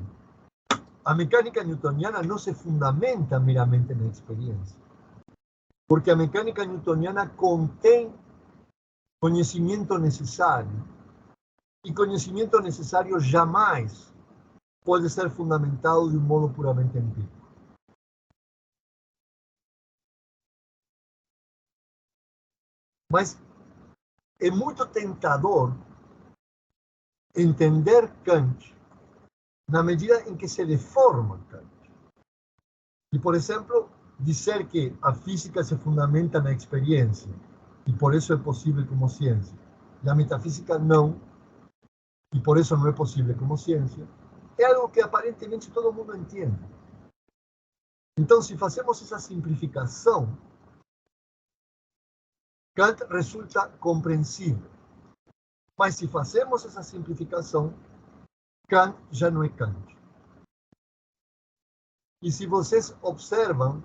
a mecânica newtoniana não se fundamenta meramente na experiência. Porque a mecânica newtoniana contém conhecimento necessário, e conhecimento necessário jamais pode ser fundamentado de um modo puramente empírico. Mas é muito tentador entender Kant na medida em que se deforma Kant. E, por exemplo, dizer que a física se fundamenta na experiência e por isso é possível como ciência, e a metafísica não, e por isso não é possível como ciência, é algo que aparentemente todo mundo entende. Então, se fazemos essa simplificação, Kant resulta compreensível. Mas se fazemos essa simplificação, Kant já não é Kant. E se vocês observam,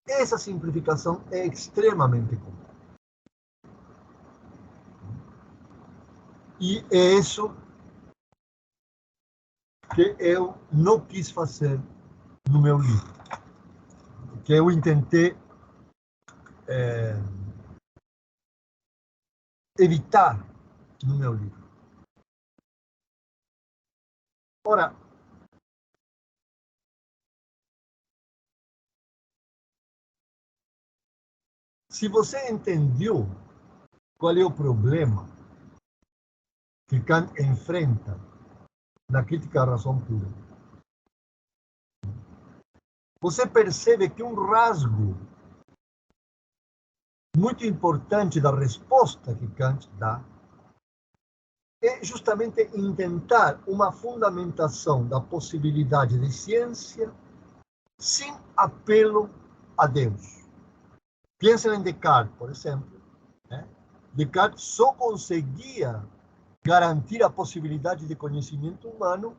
essa simplificação é extremamente comum. E é isso que eu não quis fazer no meu livro. Que eu tentei evitar no meu livro. Ora, se você entendeu qual é o problema que Kant enfrenta na crítica à razão pura, você percebe que um rasgo muito importante da resposta que Kant dá é justamente intentar uma fundamentação da possibilidade de ciência sem apelo a Deus. Pensem em Descartes, por exemplo. Descartes só conseguia garantir a possibilidade de conhecimento humano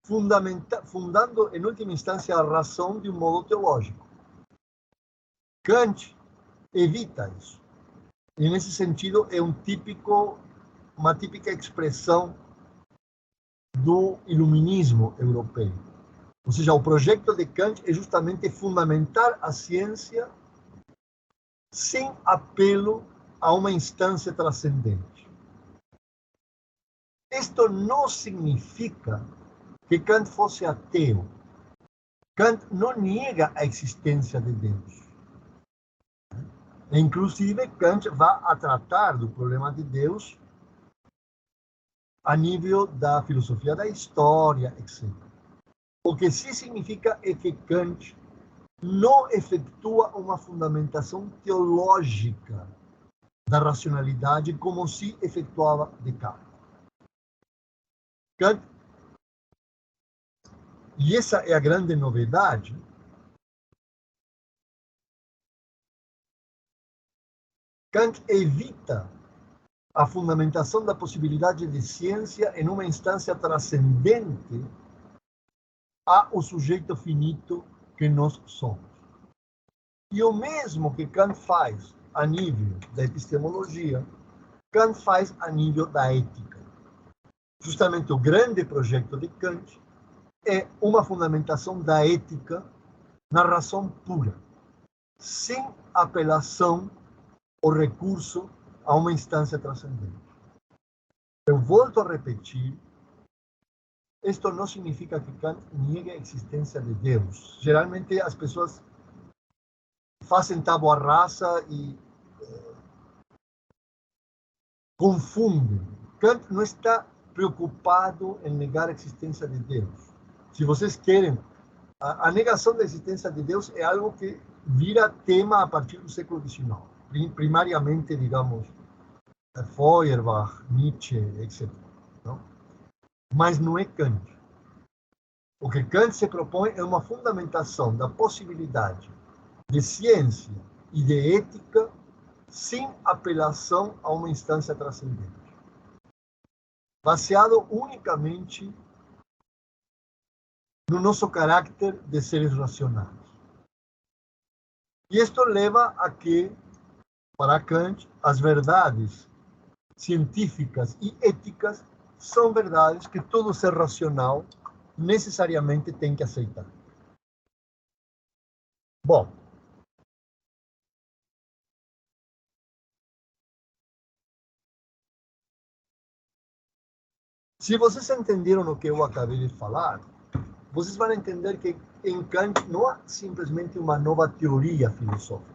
fundando, em última instância, a razão de um modo teológico. Kant evita isso. E, nesse sentido, é uma típica expressão do iluminismo europeu. Ou seja, o projeto de Kant é justamente fundamentar a ciência sem apelo a uma instância transcendente. Isto não significa que Kant fosse ateu. Kant não nega a existência de Deus. Inclusive, Kant vai a tratar do problema de Deus a nível da filosofia da história, etc. O que sim significa é que Kant não efetua uma fundamentação teológica da racionalidade como se efetuava Descartes. Kant, e essa é a grande novidade, Kant evita a fundamentação da possibilidade de ciência em uma instância transcendente ao sujeito finito que nós somos. E o mesmo que Kant faz a nível da epistemologia, Kant faz a nível da ética. Justamente o grande projeto de Kant é uma fundamentação da ética na razão pura, sem apelação ou recurso a uma instância transcendente. Eu volto a repetir, isto não significa que Kant niegue a existência de Deus. Geralmente as pessoas fazem tábua rasa e confundem. Kant não está preocupado em negar a existência de Deus. Se vocês querem, a negação da existência de Deus é algo que vira tema a partir do século XIX. Primariamente, digamos, Feuerbach, Nietzsche, etc. Não? Mas não é Kant. O que Kant se propõe é uma fundamentação da possibilidade de ciência e de ética sem apelação a uma instância transcendente, baseado unicamente no nosso caráter de seres racionais. E isto leva a que, para Kant, as verdades científicas e éticas são verdades que todo ser racional necessariamente tem que aceitar. Bom, se vocês entenderam o que eu acabei de falar, vocês vão entender que em Kant não há simplesmente uma nova teoria filosófica.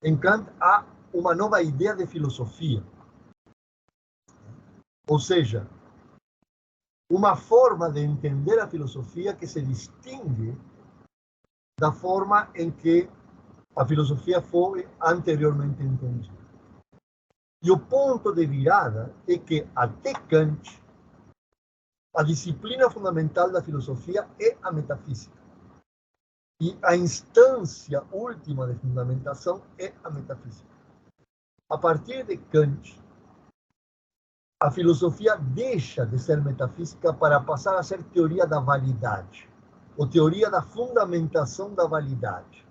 Em Kant há uma nova ideia de filosofia. Ou seja, uma forma de entender a filosofia que se distingue da forma em que a filosofia foi anteriormente entendida. E o ponto de virada é que, até Kant, a disciplina fundamental da filosofia é a metafísica. E a instância última de fundamentação é a metafísica. A partir de Kant, a filosofia deixa de ser metafísica para passar a ser teoria da validade, ou teoria da fundamentação da validade.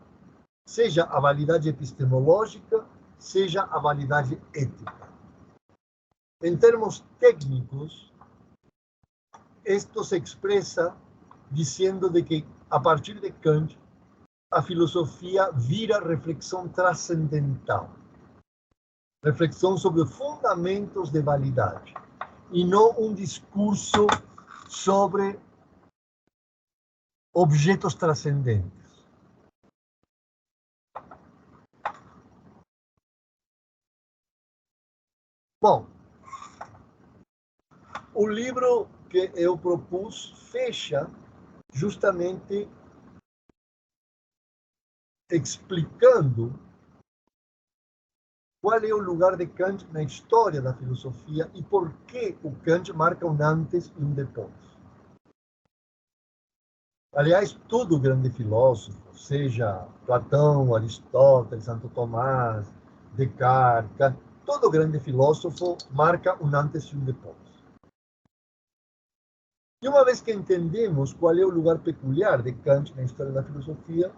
Seja a validade epistemológica, seja a validade ética. Em termos técnicos, isto se expressa dizendo de que, a partir de Kant, a filosofia vira reflexão transcendental. Reflexão sobre fundamentos de validade. E não um discurso sobre objetos transcendentes. Bom, o livro que eu propus fecha justamente explicando qual é o lugar de Kant na história da filosofia e por que o Kant marca um antes e um depois. Aliás, todo grande filósofo, seja Platão, Aristóteles, Santo Tomás, Descartes, todo grande filósofo marca um antes e um depois. E uma vez que entendemos qual é o lugar peculiar de Kant na história da filosofia,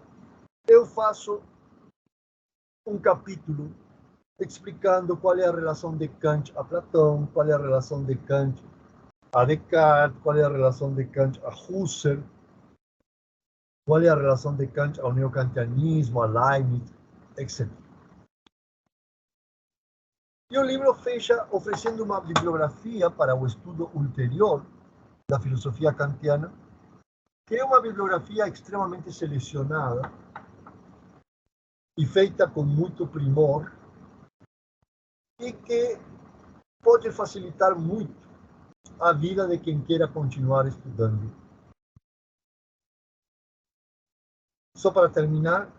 eu faço um capítulo explicando qual é a relação de Kant a Platão, qual é a relação de Kant a Descartes, qual é a relação de Kant a Husserl, qual é a relação de Kant ao neocantianismo, a Leibniz, etc. E o livro fecha oferecendo uma bibliografia para o estudo ulterior da filosofia kantiana, que é uma bibliografia extremamente selecionada e feita com muito primor, e que pode facilitar muito a vida de quem queira continuar estudando. Só para terminar,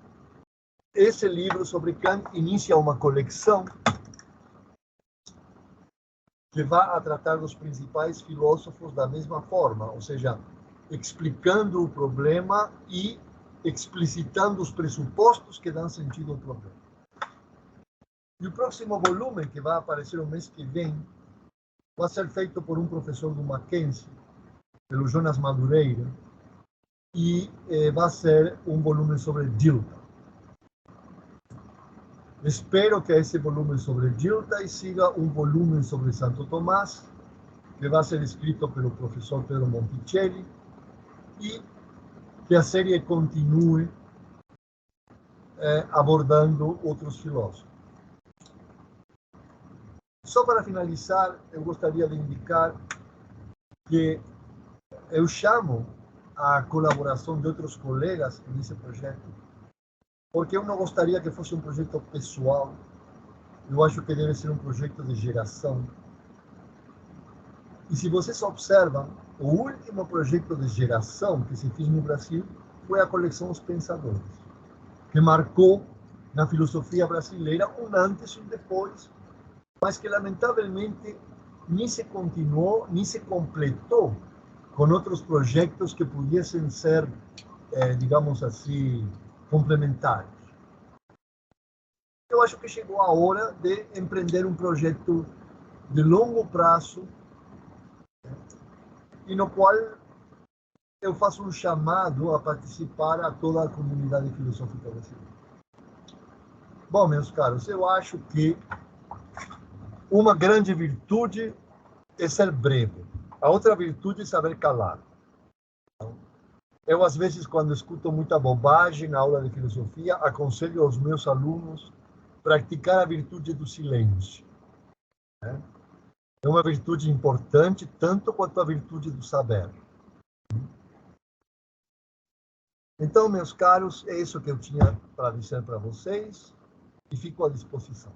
esse livro sobre Kant inicia uma coleção que vai tratar dos principais filósofos da mesma forma, ou seja, explicando o problema e explicitando os pressupostos que dão sentido ao problema. E o próximo volume, que vai aparecer o mês que vem, vai ser feito por um professor do Mackenzie, pelo Jonas Madureira, e vai ser um volume sobre Dilthey. Espero que esse volume sobre Dilthey siga um volume sobre Santo Tomás, que vai ser escrito pelo professor Pedro Monticelli, e que a série continue abordando outros filósofos. Só para finalizar, eu gostaria de indicar que eu chamo a colaboração de outros colegas nesse projeto, porque eu não gostaria que fosse um projeto pessoal. Eu acho que deve ser um projeto de geração. E se vocês observam, o último projeto de geração que se fez no Brasil foi a coleção Os Pensadores, que marcou na filosofia brasileira um antes e um depois, mas que lamentavelmente nem se continuou, nem se completou com outros projetos que pudessem ser, digamos assim, complementares. Eu acho que chegou a hora de empreender um projeto de longo prazo, e no qual eu faço um chamado a participar a toda a comunidade filosófica brasileira. Bom, meus caros, eu acho que uma grande virtude é ser breve. A outra virtude é saber calar. Eu, às vezes, quando escuto muita bobagem na aula de filosofia, aconselho aos meus alunos praticar a virtude do silêncio. É uma virtude importante, tanto quanto a virtude do saber. Então, meus caros, é isso que eu tinha para dizer para vocês e fico à disposição.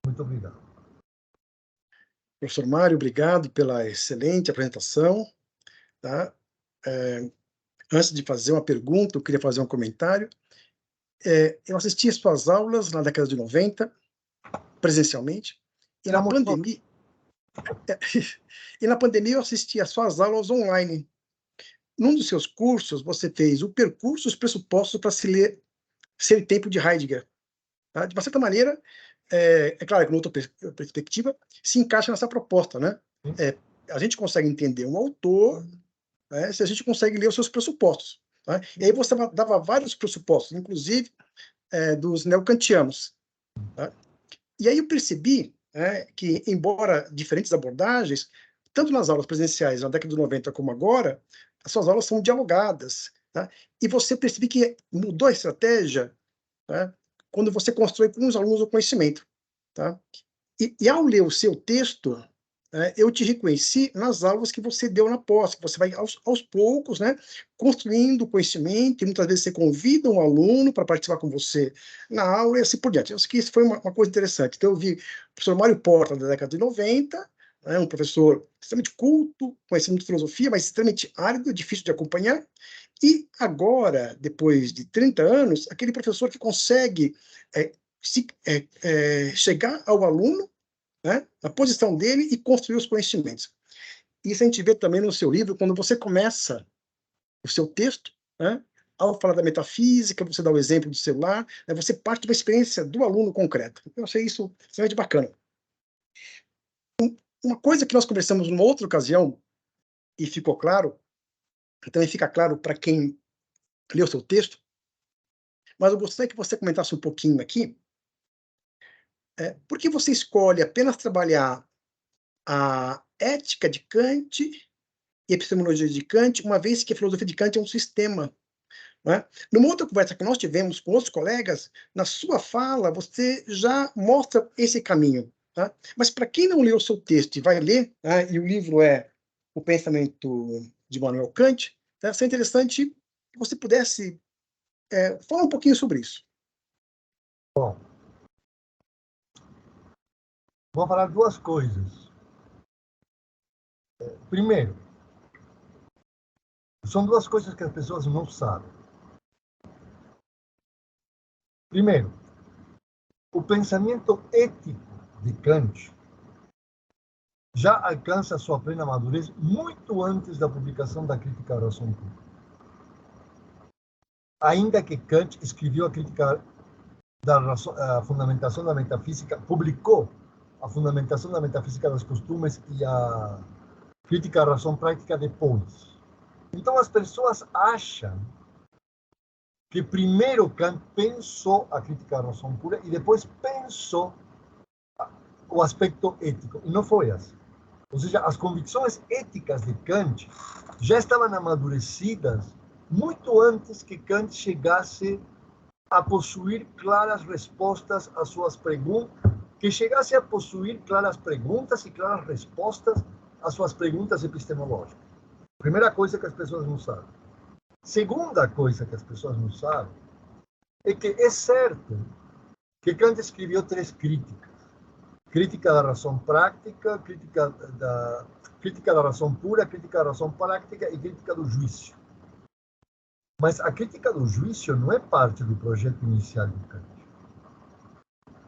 Muito obrigado. Professor Mário, obrigado pela excelente apresentação. Tá? Antes de fazer uma pergunta, eu queria fazer um comentário. Eu assisti às suas aulas na década de 90, presencialmente, e na pandemia... E na pandemia eu assisti às suas aulas online. Num dos seus cursos, você fez o percurso, os pressupostos para se ler Ser e Tempo de Heidegger. Tá? De uma certa maneira, claro que, numa outra perspectiva, se encaixa nessa proposta, né? A gente consegue entender um autor, né, se a gente consegue ler os seus pressupostos. Tá? E aí você dava vários pressupostos, inclusive dos neocantianos. Tá? E aí eu percebi que, embora diferentes abordagens, tanto nas aulas presenciais na década de 90 como agora, as suas aulas são dialogadas. Tá? E você percebe que mudou a estratégia, tá? Quando você constrói com os alunos o conhecimento. Tá? E ao ler o seu texto, eu te reconheci nas aulas que você deu na pós, que você vai aos poucos, né, construindo conhecimento, e muitas vezes você convida um aluno para participar com você na aula e assim por diante. Eu acho que isso foi uma coisa interessante. Então, eu vi o professor Mário Porta, da década de 90, um professor extremamente culto, conhecendo de filosofia, mas extremamente árido, difícil de acompanhar, e agora, depois de 30 anos, aquele professor que consegue chegar ao aluno, né, a posição dele e construir os conhecimentos. Isso a gente vê também no seu livro, quando você começa o seu texto, né, ao falar da metafísica, você dá o exemplo do celular, né, você parte de uma experiência do aluno concreta. Eu achei isso extremamente bacana. Uma coisa que nós conversamos numa outra ocasião, e ficou claro, também fica claro para quem leu o seu texto, mas eu gostaria que você comentasse um pouquinho aqui, por que você escolhe apenas trabalhar a ética de Kant e a epistemologia de Kant, uma vez que a filosofia de Kant é um sistema. Né? Numa outra conversa que nós tivemos com outros colegas, na sua fala, você já mostra esse caminho. Tá? Mas para quem não leu o seu texto e vai ler, né, e o livro é O Pensamento de Immanuel Kant, tá? Seria interessante que você pudesse falar um pouquinho sobre isso. Bom, vou falar duas coisas. Primeiro, são duas coisas que as pessoas não sabem. Primeiro, o pensamento ético de Kant já alcança sua plena madurez muito antes da publicação da Crítica à Razão Pura. Ainda que Kant escreveu a Crítica a Fundamentação da Metafísica, publicou a Fundamentação da Metafísica das Costumes e a Crítica à Razão Prática depois. Então as pessoas acham que primeiro Kant pensou a Crítica à Razão Pura e depois pensou o aspecto ético. E não foi assim. Ou seja, as convicções éticas de Kant já estavam amadurecidas muito antes que Kant chegasse a possuir claras respostas às suas perguntas, que chegasse a possuir claras perguntas e claras respostas às suas perguntas epistemológicas. Primeira coisa que as pessoas não sabem. Segunda coisa que as pessoas não sabem é que é certo que Kant escreveu 3 críticas. Crítica da razão prática, crítica da razão pura, crítica da razão prática e crítica do juízo. Mas a crítica do juízo não é parte do projeto inicial de Kant.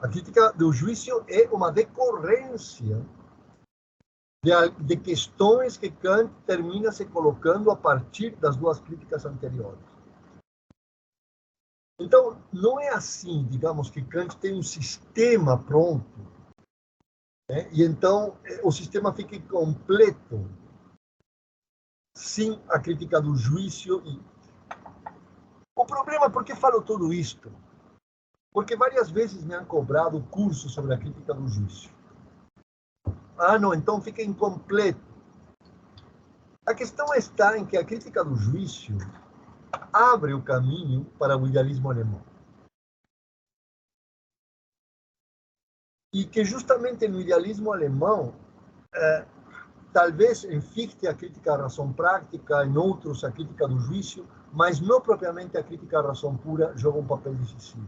A crítica do juízo é uma decorrência de questões que Kant termina se colocando a partir das 2 críticas anteriores. Então, não é assim, digamos, que Kant tem um sistema pronto, né? E então o sistema fica incompleto sem a crítica do juízo. O problema, por que falo tudo isto? Porque várias vezes me han cobrado curso sobre a crítica do juízo. Não, então fica incompleto. A questão está em que a crítica do juízo abre o caminho para o idealismo alemão. E que justamente no idealismo alemão, talvez em Fichte a crítica à razão prática, em outros a crítica do juízo, mas não propriamente a crítica à razão pura joga um papel decisivo.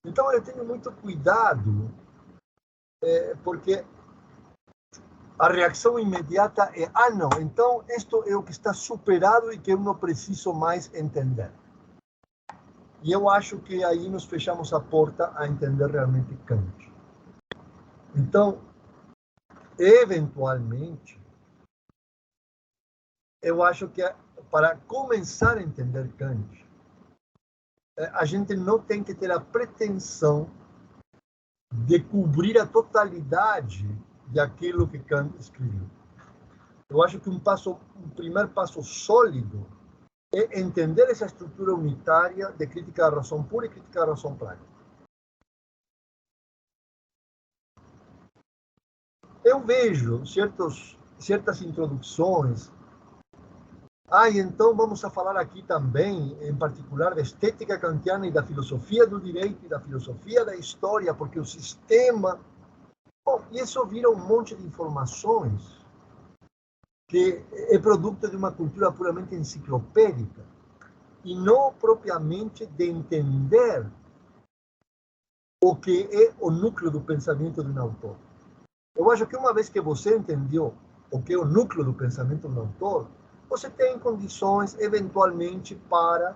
Então eu tenho muito cuidado porque a reação imediata é: ah, não, então isto é o que está superado e que eu não preciso mais entender. E eu acho que aí nós fechamos a porta a entender realmente Kant. Então, eventualmente, eu acho que para começar a entender Kant, a gente não tem que ter a pretensão de cobrir a totalidade daquilo que Kant escreveu. Eu acho que um primeiro passo sólido é entender essa estrutura unitária de crítica à razão pura e crítica à razão prática. Eu vejo certas introduções. E então vamos a falar aqui também, em particular, da estética kantiana e da filosofia do direito e da filosofia da história, porque o sistema... Bom, isso vira um monte de informações que é produto de uma cultura puramente enciclopédica e não propriamente de entender o que é o núcleo do pensamento de um autor. Eu acho que uma vez que você entendeu o que é o núcleo do pensamento de um autor, você tem condições, eventualmente, para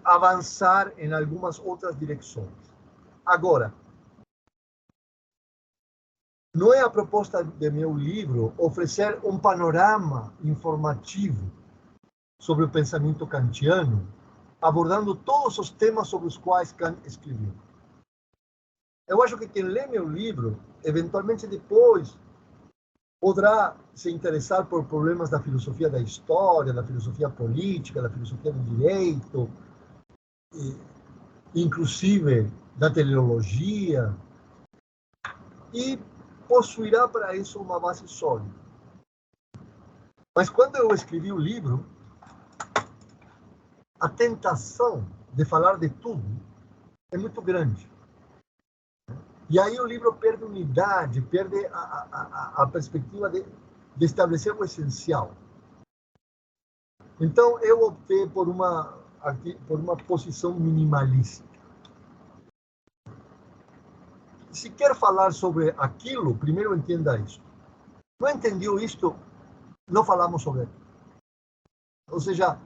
avançar em algumas outras direções. Agora, não é a proposta de meu livro oferecer um panorama informativo sobre o pensamento kantiano, abordando todos os temas sobre os quais Kant escreveu. Eu acho que quem lê meu livro, eventualmente depois, poderá se interessar por problemas da filosofia da história, da filosofia política, da filosofia do direito, inclusive da teleologia, e possuirá para isso uma base sólida. Mas quando eu escrevi o livro, a tentação de falar de tudo é muito grande. E aí o livro perde unidade, perde a perspectiva de estabelecer o essencial. Então, eu optei por uma posição minimalista. Se quer falar sobre aquilo, primeiro entenda isso. Não entendeu isto, não falamos sobre aquilo. Ou seja,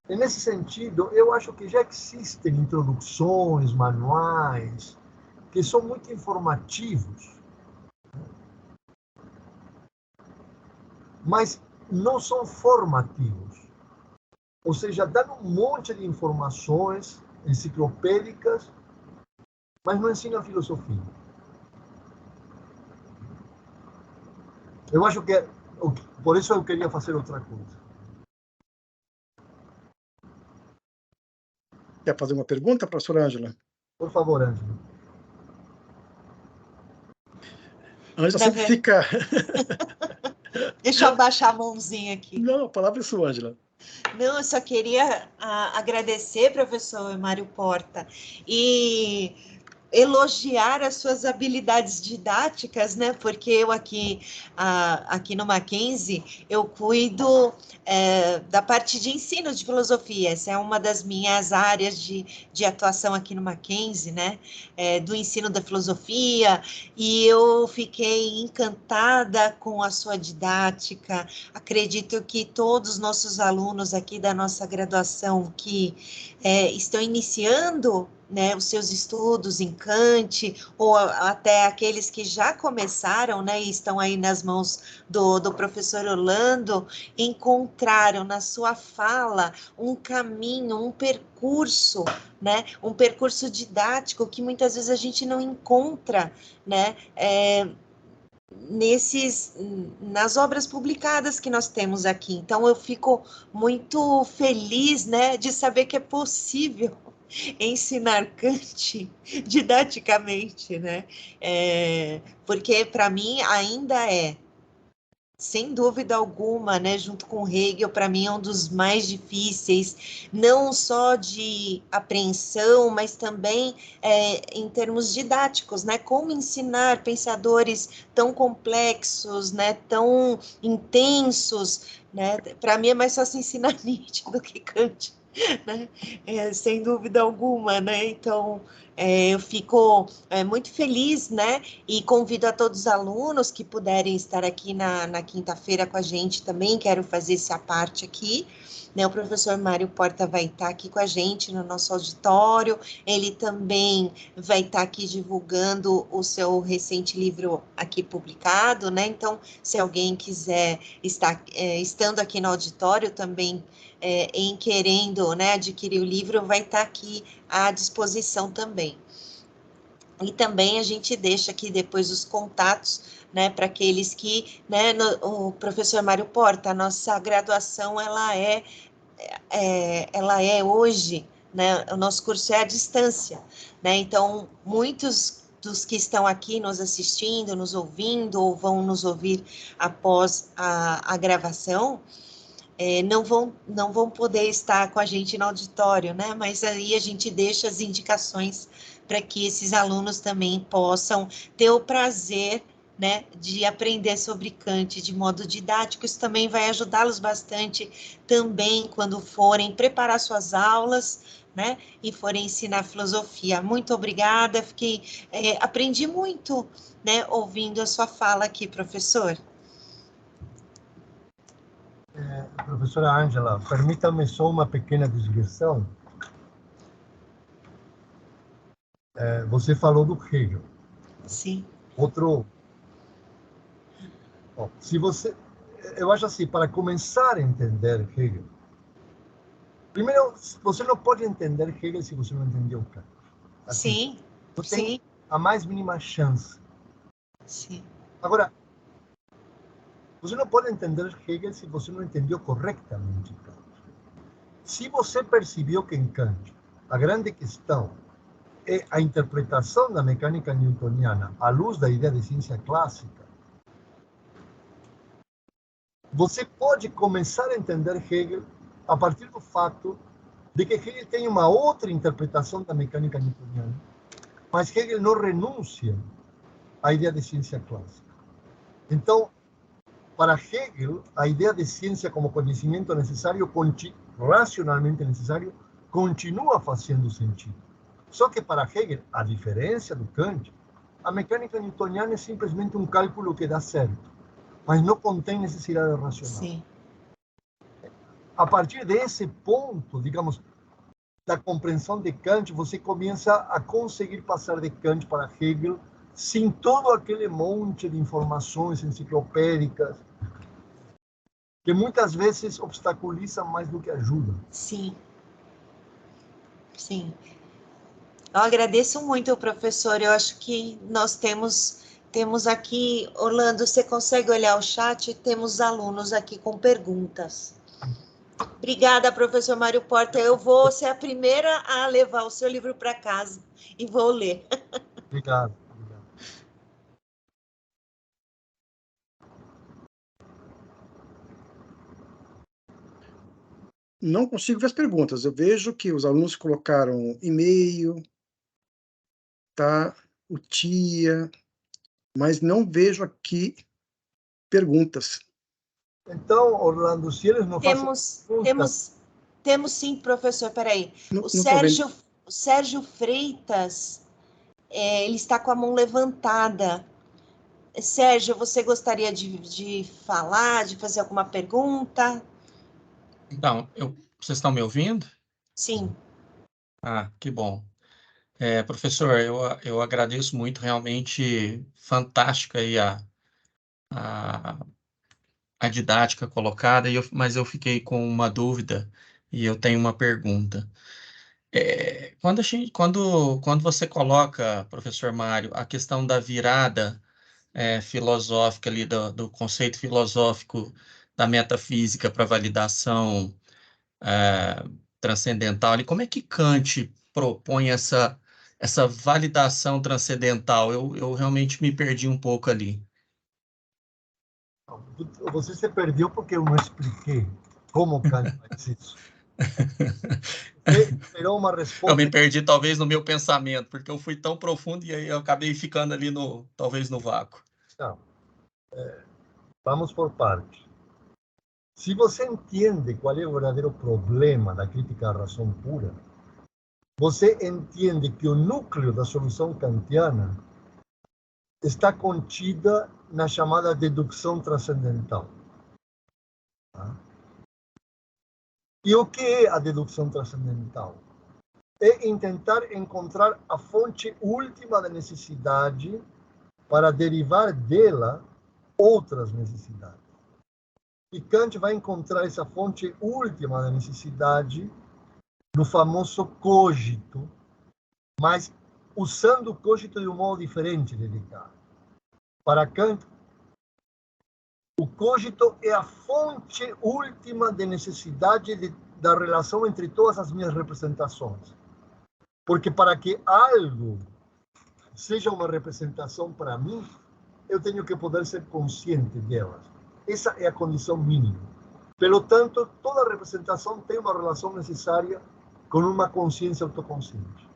nesse sentido, eu acho que já existem introduções, manuais, que são muito informativos, mas não são formativos. Ou seja, dão um monte de informações enciclopédicas, mas não ensinam filosofia. Eu acho que, por isso eu queria fazer outra coisa. Quer fazer uma pergunta, professora Ângela? Por favor, Ângela. Ângela sempre fica... Deixa eu abaixar a mãozinha aqui. Não, a palavra é sua, Ângela. Não, eu só queria agradecer, professor Mário Porta, e elogiar as suas habilidades didáticas, né? Porque eu aqui no Mackenzie, eu cuido da parte de ensino de filosofia. Essa é uma das minhas áreas de atuação aqui no Mackenzie, né? Do ensino da filosofia, e eu fiquei encantada com a sua didática. Acredito que todos os nossos alunos aqui da nossa graduação que estão iniciando, né, os seus estudos em Kant, ou até aqueles que já começaram, né, e estão aí nas mãos do professor Orlando, encontraram na sua fala um caminho, um percurso, né, um percurso didático que muitas vezes a gente não encontra, né, nas obras publicadas que nós temos aqui. Então, eu fico muito feliz, né, de saber que é possível ensinar Kant didaticamente, né? Porque, para mim, ainda sem dúvida alguma, né, junto com Hegel, para mim é um dos mais difíceis, não só de apreensão, mas também em termos didáticos, né, como ensinar pensadores tão complexos, né, tão intensos, né, para mim é mais fácil ensinar Nietzsche do que Kant. né? Sem dúvida alguma, né? Então, eu fico muito feliz, né? E convido a todos os alunos que puderem estar aqui na quinta-feira com a gente também, quero fazer essa parte aqui. Né, o professor Mário Porta vai estar aqui com a gente no nosso auditório, ele também vai estar aqui divulgando o seu recente livro aqui publicado, né? Então, se alguém quiser estar estando aqui no auditório também, em querendo, né, adquirir o livro, vai estar aqui à disposição também. E também a gente deixa aqui depois os contatos, né, para aqueles que, né, o professor Mário Porta, a nossa graduação, ela é hoje, né, o nosso curso é à distância, né, então muitos dos que estão aqui nos assistindo, nos ouvindo, ou vão nos ouvir após a gravação, não vão poder estar com a gente no auditório, né? Mas aí a gente deixa as indicações para que esses alunos também possam ter o prazer, né, de aprender sobre Kant de modo didático. Isso também vai ajudá-los bastante também quando forem preparar suas aulas, né, e forem ensinar filosofia. Muito obrigada, aprendi muito, né, ouvindo a sua fala aqui, professor. Professora Ângela, permita-me só uma pequena digressão. Você falou do Hegel. Sim. Eu acho assim, para começar a entender Hegel, primeiro, você não pode entender Hegel se você não entendeu Kant. Assim, Sim, não sim. tem a mais mínima chance. Sim. Agora, você não pode entender Hegel se você não entendeu corretamente Kant. Se você percebeu que em Kant a grande questão é a interpretação da mecânica newtoniana à luz da ideia de ciência clássica, você pode começar a entender Hegel a partir do fato de que Hegel tem uma outra interpretação da mecânica newtoniana, mas Hegel não renuncia à ideia de ciência clássica. Então, para Hegel, a ideia de ciência como conhecimento necessário, racionalmente necessário, continua fazendo sentido. Só que para Hegel, a diferença do Kant, a mecânica newtoniana é simplesmente um cálculo que dá certo, mas não contém necessidade racional. Sim. A partir desse ponto, digamos, da compreensão de Kant, você começa a conseguir passar de Kant para Hegel sem todo aquele monte de informações enciclopédicas que muitas vezes obstaculiza mais do que ajuda. Sim. Sim. Eu agradeço muito, professor. Eu acho que nós temos aqui, Orlando, você consegue olhar o chat? Temos alunos aqui com perguntas. Obrigada, professor Mário Porta. Eu vou ser a primeira a levar o seu livro para casa e vou ler. Obrigado. Não consigo ver as perguntas. Eu vejo que os alunos colocaram e-mail, tá? O TIA, mas não vejo aqui perguntas. Então, Orlando, se eles não fazem Temos sim, professor. Peraí. O Sérgio Freitas, ele está com a mão levantada. Sérgio, você gostaria de falar, de fazer alguma pergunta? Então, vocês estão me ouvindo? Sim. Ah, que bom. Professor, eu agradeço muito, realmente fantástica aí a didática colocada, mas eu fiquei com uma dúvida e eu tenho uma pergunta. Quando você coloca, professor Mário, a questão da virada filosófica ali, do conceito filosófico da metafísica para validação transcendental, ali, como é que Kant propõe essa validação transcendental? Eu realmente me perdi um pouco ali. Você se perdeu porque eu não expliquei como Kant faz isso. Você esperou uma resposta. Eu me perdi talvez no meu pensamento, porque eu fui tão profundo e aí eu acabei ficando ali talvez no vácuo. Não. Vamos por partes. Se você entende qual é o verdadeiro problema da crítica à razão pura, você entende que o núcleo da solução kantiana está contida na chamada dedução transcendental. Tá? E o que é a dedução transcendental? É tentar encontrar a fonte última da necessidade para derivar dela outras necessidades. E Kant vai encontrar essa fonte última da necessidade no famoso cogito, mas usando o cogito de um modo diferente de Descartes. Para Kant, o cogito é a fonte última de necessidade da relação entre todas as minhas representações. Porque para que algo seja uma representação para mim, eu tenho que poder ser consciente delas. Essa é a condição mínima. Pelo tanto, toda representação tem uma relação necessária com uma consciência autoconsciente.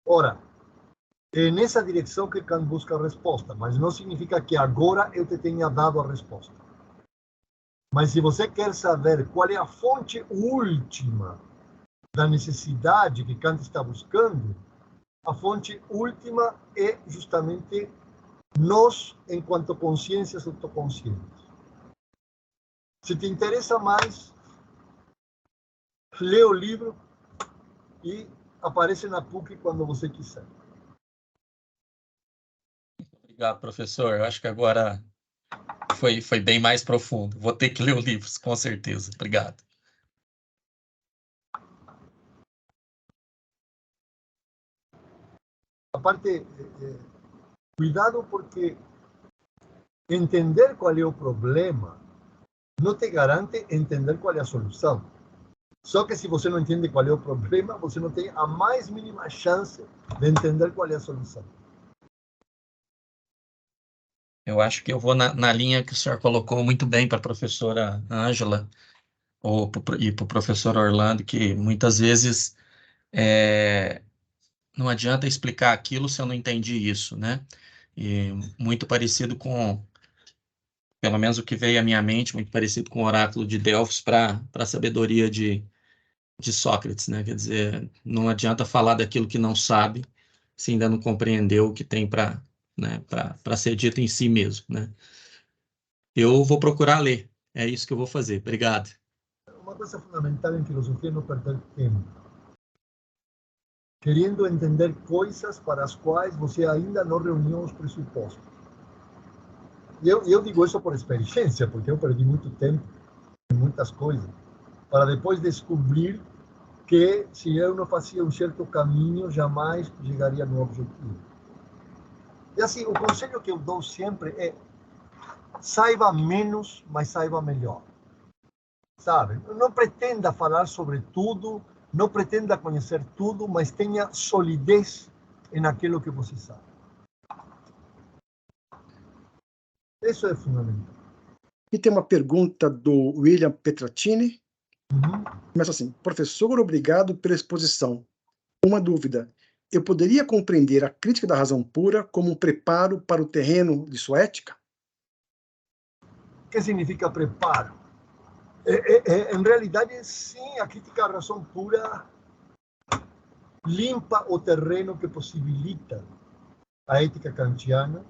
Ora, é nessa direção que Kant busca a resposta, mas não significa que agora eu te tenha dado a resposta. Mas se você quer saber qual é a fonte última da necessidade que Kant está buscando, a fonte última é justamente nós, enquanto consciências autoconscientes. Se te interessa mais, lê o livro e aparece na PUC quando você quiser. Obrigado, professor. Eu acho que agora foi bem mais profundo. Vou ter que ler o livro, com certeza. Obrigado. A parte, cuidado porque entender qual é o problema não te garante entender qual é a solução. Só que se você não entende qual é o problema, você não tem a mais mínima chance de entender qual é a solução. Eu acho que eu vou na linha que o senhor colocou muito bem para a professora Ângela e para o professor Orlando, que muitas vezes não adianta explicar aquilo se eu não entendi isso, né? E muito parecido com, pelo menos o que veio à minha mente, muito parecido com o oráculo de Delfos para a sabedoria de Sócrates, né? Quer dizer, não adianta falar daquilo que não sabe se ainda não compreendeu o que tem para, né, para ser dito em si mesmo, né? Eu vou procurar ler, é isso que eu vou fazer. Obrigado. Uma coisa fundamental em filosofia é não perder tempo. Querendo entender coisas para as quais você ainda não reuniu os pressupostos. Eu digo isso por experiência, porque eu perdi muito tempo em muitas coisas, para depois descobrir que se eu não fazia um certo caminho, jamais chegaria no objetivo. E assim, o conselho que eu dou sempre é: saiba menos, mas saiba melhor. Sabe? Não pretenda falar sobre tudo, não pretenda conhecer tudo, mas tenha solidez naquilo que você sabe. Isso é fundamental. E tem uma pergunta do William Petratini. Começa assim: professor, obrigado pela exposição. Uma dúvida: eu poderia compreender a crítica da razão pura como um preparo para o terreno de sua ética? O que significa preparo? Em realidade, sim, a crítica à razão pura limpa o terreno que possibilita a ética kantiana,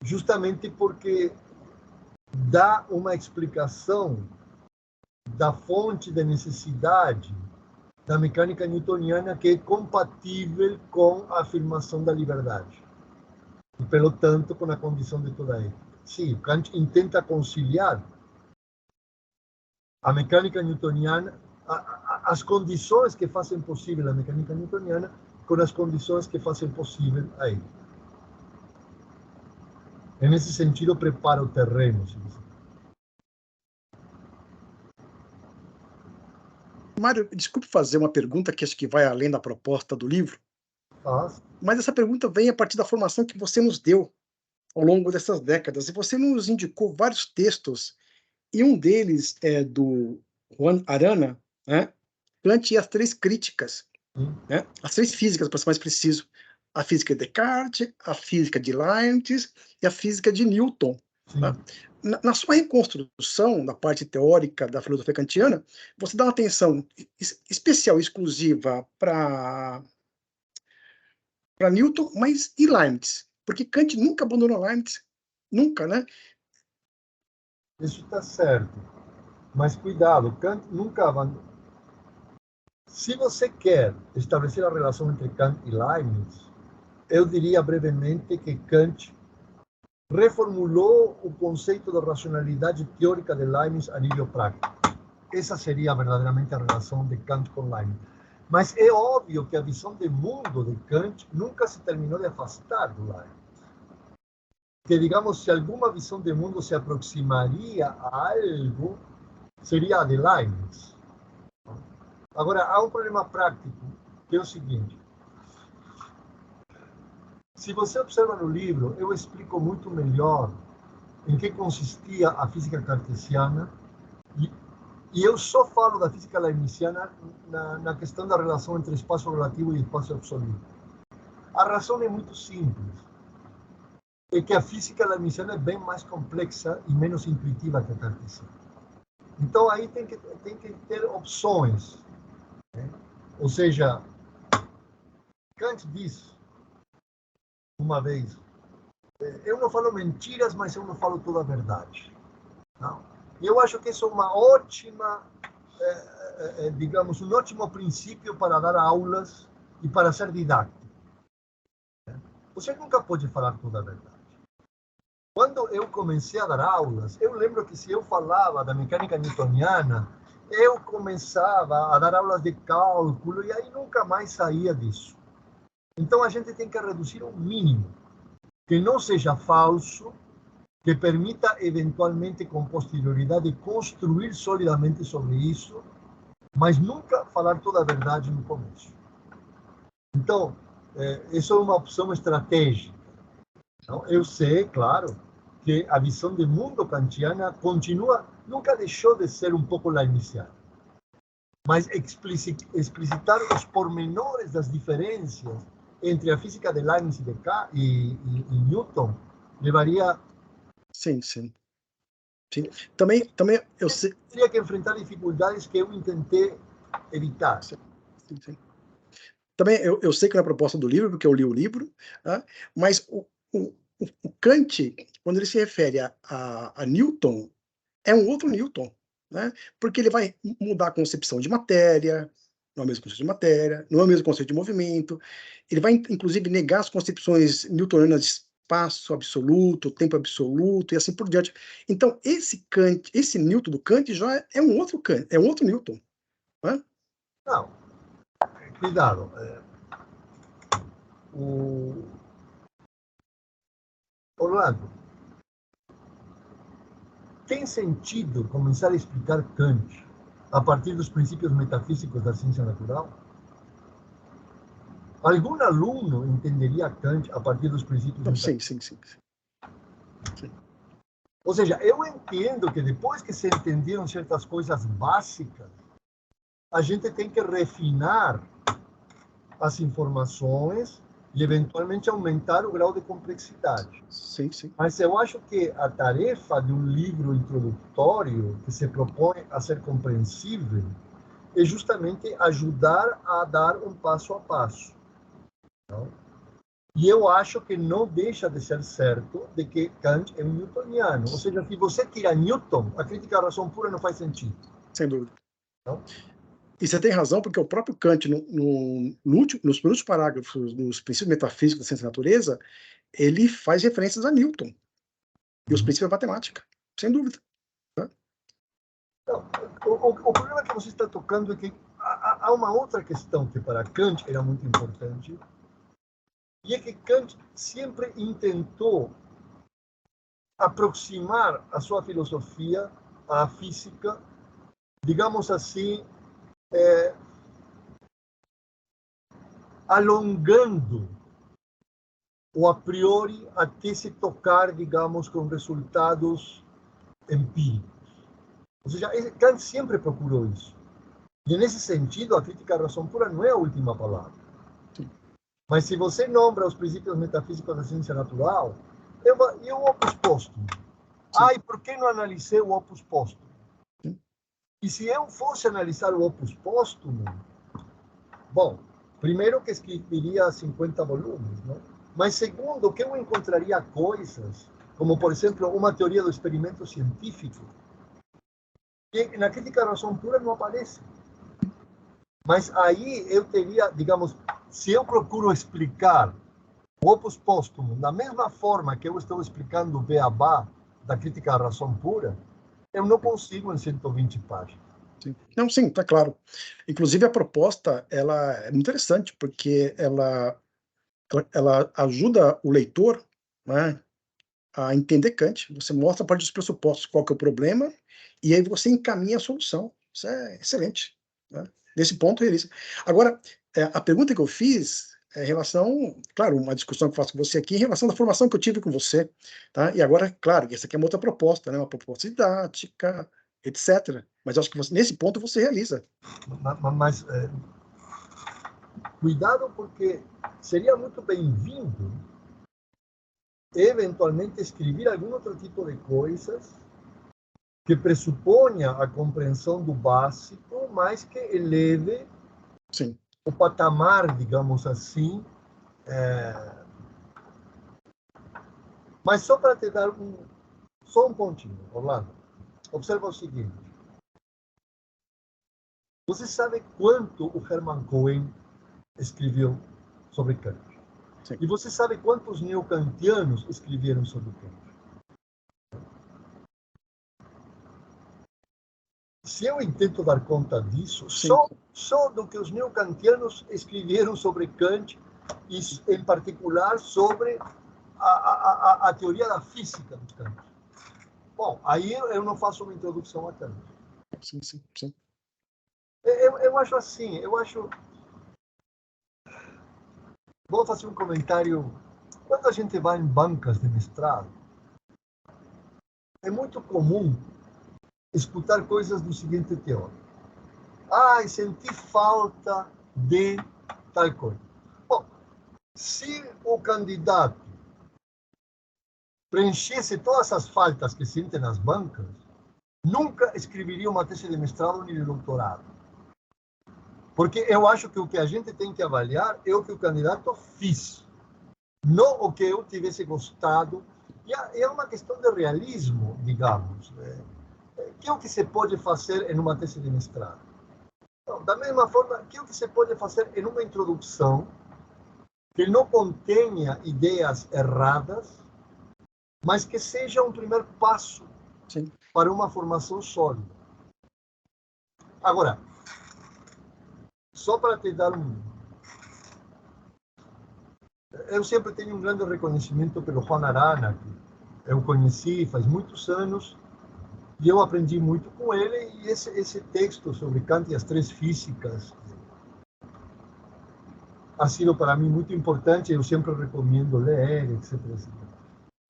justamente porque dá uma explicação da fonte de necessidade da mecânica newtoniana que é compatível com a afirmação da liberdade e, pelo tanto, com a condição de toda a ética. Sim, Kant intenta conciliar a mecânica newtoniana, as condições que fazem possível a mecânica newtoniana com as condições que fazem possível a ética. Nesse sentido, prepara o terreno. Mário, desculpe fazer uma pergunta que acho que vai além da proposta do livro, mas essa pergunta vem a partir da formação que você nos deu ao longo dessas décadas, e você nos indicou vários textos, e um deles é do Juan Arana, né? Kant e as três críticas, né? As três físicas, para ser mais preciso: a física de Descartes, a física de Leibniz e a física de Newton. Tá? Na sua reconstrução da parte teórica da filosofia kantiana, você dá uma atenção especial, exclusiva para Newton, mas e Leibniz? Porque Kant nunca abandonou Leibniz, nunca, né? Isso está certo. Mas cuidado, Kant nunca abandonou. Se você quer estabelecer a relação entre Kant e Leibniz, eu diria brevemente que Kant reformulou o conceito da racionalidade teórica de Leibniz a nível prático. Essa seria verdadeiramente a relação de Kant com Leibniz. Mas é óbvio que a visão de mundo de Kant nunca se terminou de afastar do Leibniz. Que, digamos, se alguma visão de mundo se aproximaria a algo, seria a de Leibniz. Agora, há um problema prático, que é o seguinte. Se você observa no livro, eu explico muito melhor em que consistia a física cartesiana e eu só falo da física leibniziana na questão da relação entre espaço relativo e espaço absoluto. A razão é muito simples. É que a física leibniziana é bem mais complexa e menos intuitiva que a cartesiana. Então, aí tem que ter opções. Né? Ou seja, Kant diz uma vez, eu não falo mentiras, mas eu não falo toda a verdade. Não? E eu acho que isso é uma ótima, digamos, um ótimo princípio para dar aulas e para ser didático. Você nunca pode falar toda a verdade. Quando eu comecei a dar aulas, eu lembro que se eu falava da mecânica newtoniana, eu começava a dar aulas de cálculo e aí nunca mais saía disso. Então, a gente tem que reduzir ao mínimo, que não seja falso, que permita, eventualmente, com posterioridade, construir solidamente sobre isso, mas nunca falar toda a verdade no começo. Então, isso é uma opção estratégica. Então, eu sei, claro, que a visão de mundo kantiana continua, nunca deixou de ser um pouco leibniziana. Mas explicitar os pormenores das diferenças entre a física de Leibniz e Newton levaria... Sim. Também eu sei... Teria que enfrentar dificuldades que eu intentei evitar. Sim. Também eu sei que não é a proposta do livro, porque eu li o livro, né? Mas o Kant, quando ele se refere a Newton, é um outro Newton, né? Porque ele vai mudar a concepção de matéria, não é o mesmo conceito de matéria, não é o mesmo conceito de movimento, ele vai, inclusive, negar as concepções newtonianas de espaço absoluto, tempo absoluto, e assim por diante. Então, esse Newton do Kant já é um outro Kant, é um outro Newton. Né? Não, cuidado. Orlando, tem sentido começar a explicar Kant a partir dos princípios metafísicos da ciência natural? Algum aluno entenderia Kant a partir dos princípios metafísicos? Sim. Ou seja, eu entendo que depois que se entenderam certas coisas básicas, a gente tem que refinar as informações e, eventualmente, aumentar o grau de complexidade. Sim. Mas eu acho que a tarefa de um livro introdutório que se propõe a ser compreensível é justamente ajudar a dar um passo a passo. Não? E eu acho que não deixa de ser certo de que Kant é um newtoniano. Ou seja, se você tira Newton, a crítica à razão pura não faz sentido. Sem dúvida. Não? E você tem razão, porque o próprio Kant, nos primeiros parágrafos dos princípios metafísicos da ciência da natureza, ele faz referências a Newton e os princípios da matemática, sem dúvida. Né? Não, o problema que você está tocando é que há uma outra questão que para Kant era muito importante, e é que Kant sempre intentou aproximar a sua filosofia à física, digamos assim, alongando o a priori até se tocar, digamos, com resultados empíricos. Ou seja, Kant sempre procurou isso. E, nesse sentido, a crítica à razão pura não é a última palavra. Mas se você nombra os princípios metafísicos da ciência natural, é o oposto. Ah, e por que não analisei o Opus Póstumo? E se eu fosse analisar o Opus Póstumo, bom, primeiro que escreveria 50 volumes, não? Mas segundo, que eu encontraria coisas, como, por exemplo, uma teoria do experimento científico, que na crítica à razão pura não aparece. Mas aí eu teria, digamos, se eu procuro explicar o Opus Póstumo da mesma forma que eu estou explicando o beabá da crítica à razão pura, eu não consigo em 120 páginas. Sim. Não, sim, tá claro. Inclusive, a proposta, ela é muito interessante, porque ela ajuda o leitor, né, a entender Kant. Você mostra a partir dos pressupostos qual que é o problema, e aí você encaminha a solução. Isso é excelente, né? Nesse ponto, realista. Agora, a pergunta que eu fiz é em relação, claro, uma discussão que eu faço com você aqui, em relação à formação que eu tive com você, tá? E agora, claro, essa aqui é uma outra proposta, né? Uma proposta didática, etc. Mas eu acho que você, nesse ponto você realiza. Mas cuidado, porque seria muito bem-vindo eventualmente escrever algum outro tipo de coisas que pressuponha a compreensão do básico, mas que eleve Sim. o patamar, digamos assim. Mas só para te dar só um pontinho, Orlando. Observa o seguinte. Você sabe quanto o Hermann Cohen escreveu sobre Kant? Sim. E você sabe quantos neokantianos escreveram sobre Kant? Se eu tento dar conta disso, só do que os neokantianos escreveram sobre Kant, e em particular sobre a teoria da física de Kant. Bom, aí eu não faço uma introdução a Kant. Sim, sim, sim. Eu acho assim, vou fazer um comentário. Quando a gente vai em bancas de mestrado, é muito comum escutar coisas do seguinte teor. Ah, senti falta de tal coisa. Bom, se o candidato preenchesse todas as faltas que sente nas bancas, nunca escreveria uma tese de mestrado nem de doutorado. Porque eu acho que o que a gente tem que avaliar é o que o candidato fez, não o que eu tivesse gostado. E é uma questão de realismo, digamos. Que é o que se pode fazer em uma tese de mestrado? Então, da mesma forma, que é o que se pode fazer em uma introdução que não contenha ideias erradas, mas que seja um primeiro passo para uma formação sólida. Agora, só para te dar eu sempre tenho um grande reconhecimento pelo Juan Arana, que eu conheci faz muitos anos, e eu aprendi muito com ele, e esse texto sobre Kant e as três físicas ha sido para mim muito importante, eu sempre recomendo ler, etc.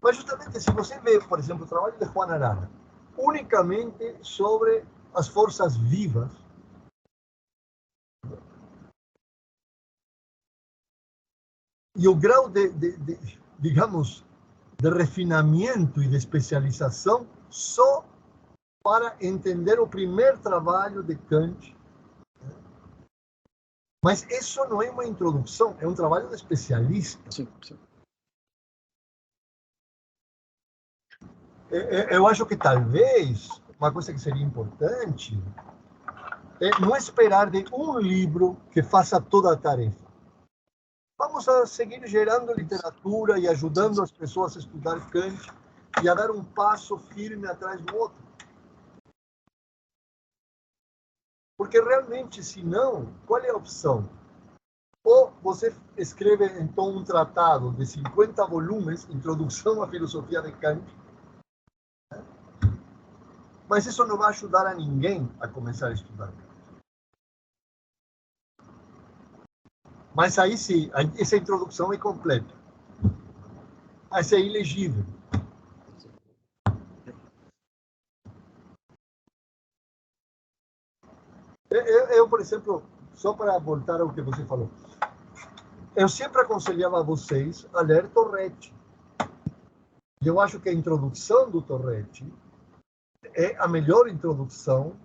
Mas justamente se você vê, por exemplo, o trabalho de Juan Arana, unicamente sobre as forças vivas, e o grau digamos, de refinamento e de especialização só para entender o primeiro trabalho de Kant. Mas isso não é uma introdução, é um trabalho de especialista. Sim, sim. Eu acho que talvez uma coisa que seria importante é não esperar de um livro que faça toda a tarefa. Vamos a seguir gerando literatura e ajudando as pessoas a estudar Kant e a dar um passo firme atrás do outro. Porque realmente, se não, qual é a opção? Ou você escreve, então, um tratado de 50 volumes, Introdução à Filosofia de Kant, mas isso não vai ajudar a ninguém a começar a estudar Kant. Mas aí sim, essa introdução é completa. Mas é ilegível. Eu, por exemplo, só para voltar ao que você falou, eu sempre aconselhava vocês a ler Torretti. Eu acho que a introdução do Torretti é a melhor introdução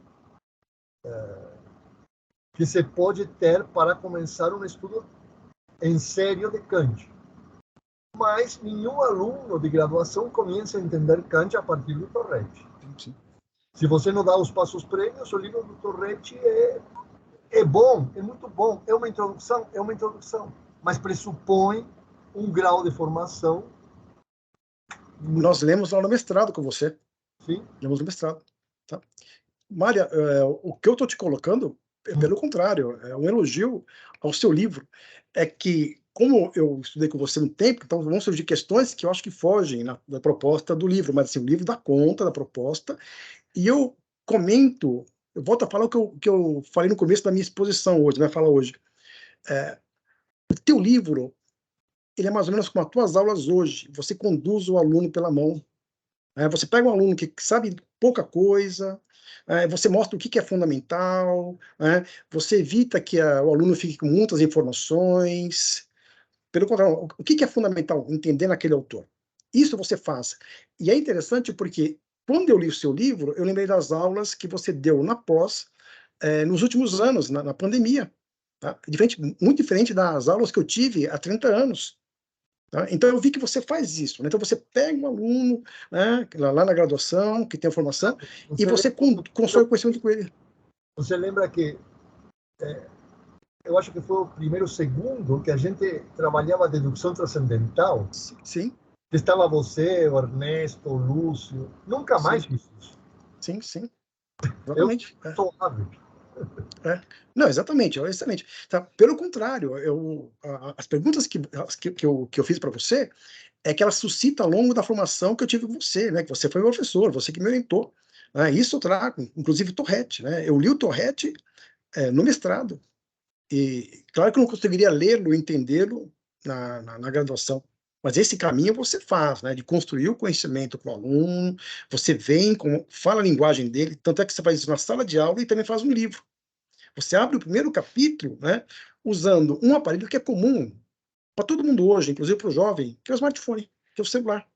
que se pode ter para começar um estudo em sério de Kant. Mas nenhum aluno de graduação começa a entender Kant a partir do Torretti. Sim. Se você não dá os passos prévios, o livro do Torretti é bom, é muito bom, é uma introdução, mas pressupõe um grau de formação. Nós lemos lá no mestrado com você. Sim. Lemos no mestrado. Tá? Mária, o que eu estou te colocando é pelo contrário, é um elogio ao seu livro. É que, como eu estudei com você um tempo, então vão surgir questões que eu acho que fogem da proposta do livro, mas assim, o livro dá conta da proposta, e eu comento, eu volto a falar o que eu falei no começo da minha exposição hoje, vai falar hoje. O teu livro, ele é mais ou menos como as tuas aulas hoje, você conduz o aluno pela mão. Você pega um aluno que sabe pouca coisa, você mostra o que é fundamental, você evita que o aluno fique com muitas informações. Pelo contrário, o que é fundamental entender naquele autor? Isso você faz. E é interessante porque, quando eu li o seu livro, eu lembrei das aulas que você deu na pós, nos últimos anos, na pandemia. Tá? Muito diferente das aulas que eu tive há 30 anos. Tá? Então, eu vi que você faz isso. Né? Então, você pega um aluno, né, lá na graduação, que tem a formação, e você constrói o conhecimento com ele. Você lembra que, eu acho que foi o primeiro segundo que a gente trabalhava dedução transcendental? Sim. Estava você, o Ernesto, o Lúcio. Nunca mais fiz isso. Sim. Exatamente. Eu sou hábil. Não, exatamente. Tá? Pelo contrário, as perguntas que eu fiz para você é que elas suscitam ao longo da formação que eu tive com você, né? Que você foi meu professor, você que me orientou. Isso eu trago, inclusive o Torretti. Né? Eu li o Torretti no mestrado. E claro que eu não conseguiria lê-lo, entendê-lo na graduação. Mas esse caminho você faz, né? De construir o conhecimento com o aluno, você vem, fala a linguagem dele, tanto é que você faz isso na sala de aula e também faz um livro. Você abre o primeiro capítulo, né, usando um aparelho que é comum para todo mundo hoje, inclusive para o jovem, que é o smartphone, que é o celular.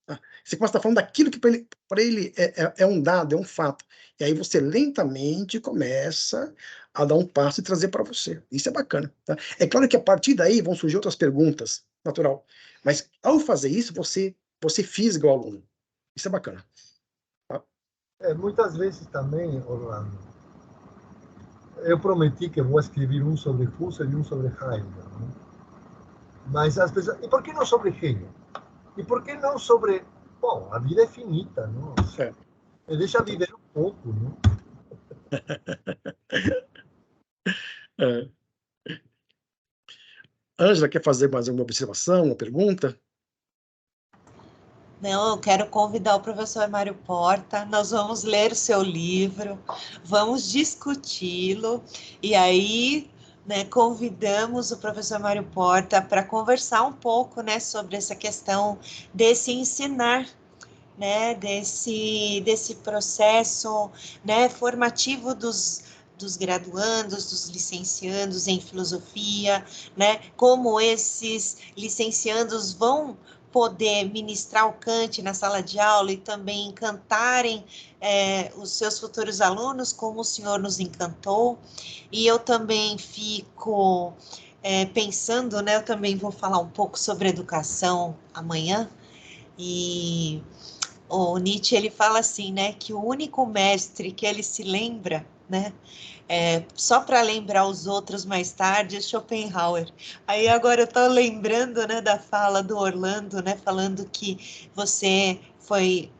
Tá? Você começa a estar falando daquilo que para ele é um dado, é um fato. E aí você lentamente começa a dar um passo e trazer para você. Isso é bacana. Tá? É claro que a partir daí vão surgir outras perguntas, natural. Mas ao fazer isso, você fisga o aluno. Isso é bacana. Tá? Muitas vezes também, Orlando, eu prometi que vou escrever um sobre Husserl e um sobre Heidegger. Né? Mas as pessoas... E por que não sobre Hegel? E por que não sobre... Bom, a vida é finita, não? Me deixa viver um pouco, não? Ângela, quer fazer mais alguma observação, uma pergunta? Não, eu quero convidar o professor Mário Porta, nós vamos ler o seu livro, vamos discuti-lo, e aí, né, convidamos o professor Mário Porta para conversar um pouco, né, sobre essa questão desse ensinar, né, desse processo, né, formativo dos graduandos, dos licenciandos em filosofia, né, como esses licenciandos vão poder ministrar o Kant na sala de aula e também encantarem os seus futuros alunos, como o senhor nos encantou. E eu também fico pensando, né, eu também vou falar um pouco sobre educação amanhã, e o Nietzsche, ele fala assim, né, que o único mestre que ele se lembra, né, só para lembrar os outros mais tarde, é Schopenhauer. Aí agora eu estou lembrando, né, da fala do Orlando, né, falando que você foi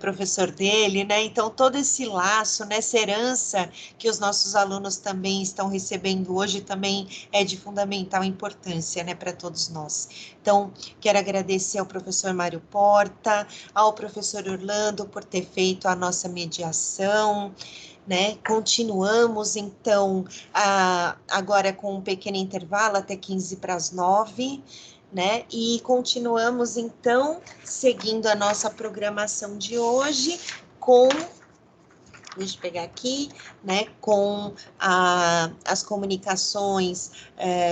professor dele, né, então todo esse laço, né, essa herança que os nossos alunos também estão recebendo hoje também é de fundamental importância, né, para todos nós. Então, quero agradecer ao professor Mário Porta, ao professor Orlando por ter feito a nossa mediação, né? Continuamos, então, agora com um pequeno intervalo até 8:45, né? E continuamos, então, seguindo a nossa programação de hoje com... Deixa eu pegar aqui, né, com as comunicações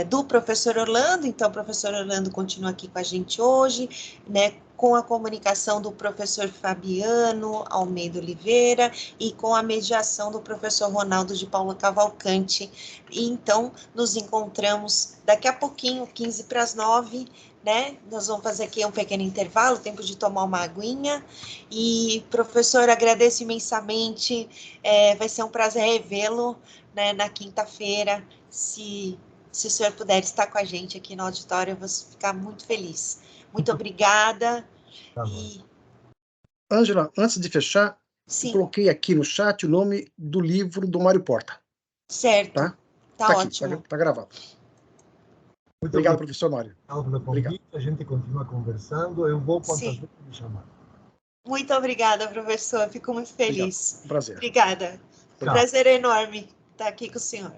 do professor Orlando. Então, o professor Orlando continua aqui com a gente hoje, né, com a comunicação do professor Fabiano Almeida Oliveira e com a mediação do professor Ronaldo de Paula Cavalcante. E então, nos encontramos daqui a pouquinho, 15 para as 9, né? Nós vamos fazer aqui um pequeno intervalo, tempo de tomar uma aguinha. E, professor, agradeço imensamente, vai ser um prazer revê-lo, né, na quinta-feira. Se o senhor puder estar com a gente aqui no auditório, eu vou ficar muito feliz. Muito obrigada. Tá E... Ângela, antes de fechar, eu Sim, coloquei aqui no chat o nome do livro do Mário Porta. certo. Tá? Tá Tá aqui, ótimo. tá gravado. Muito Obrigado, professor Mário. pelo convite, a gente continua conversando. Eu vou quantas Sim. vezes me chamar. Muito obrigada, professor. Fico muito feliz. Prazer. Obrigada. Tchau. Prazer enorme estar aqui com o senhor.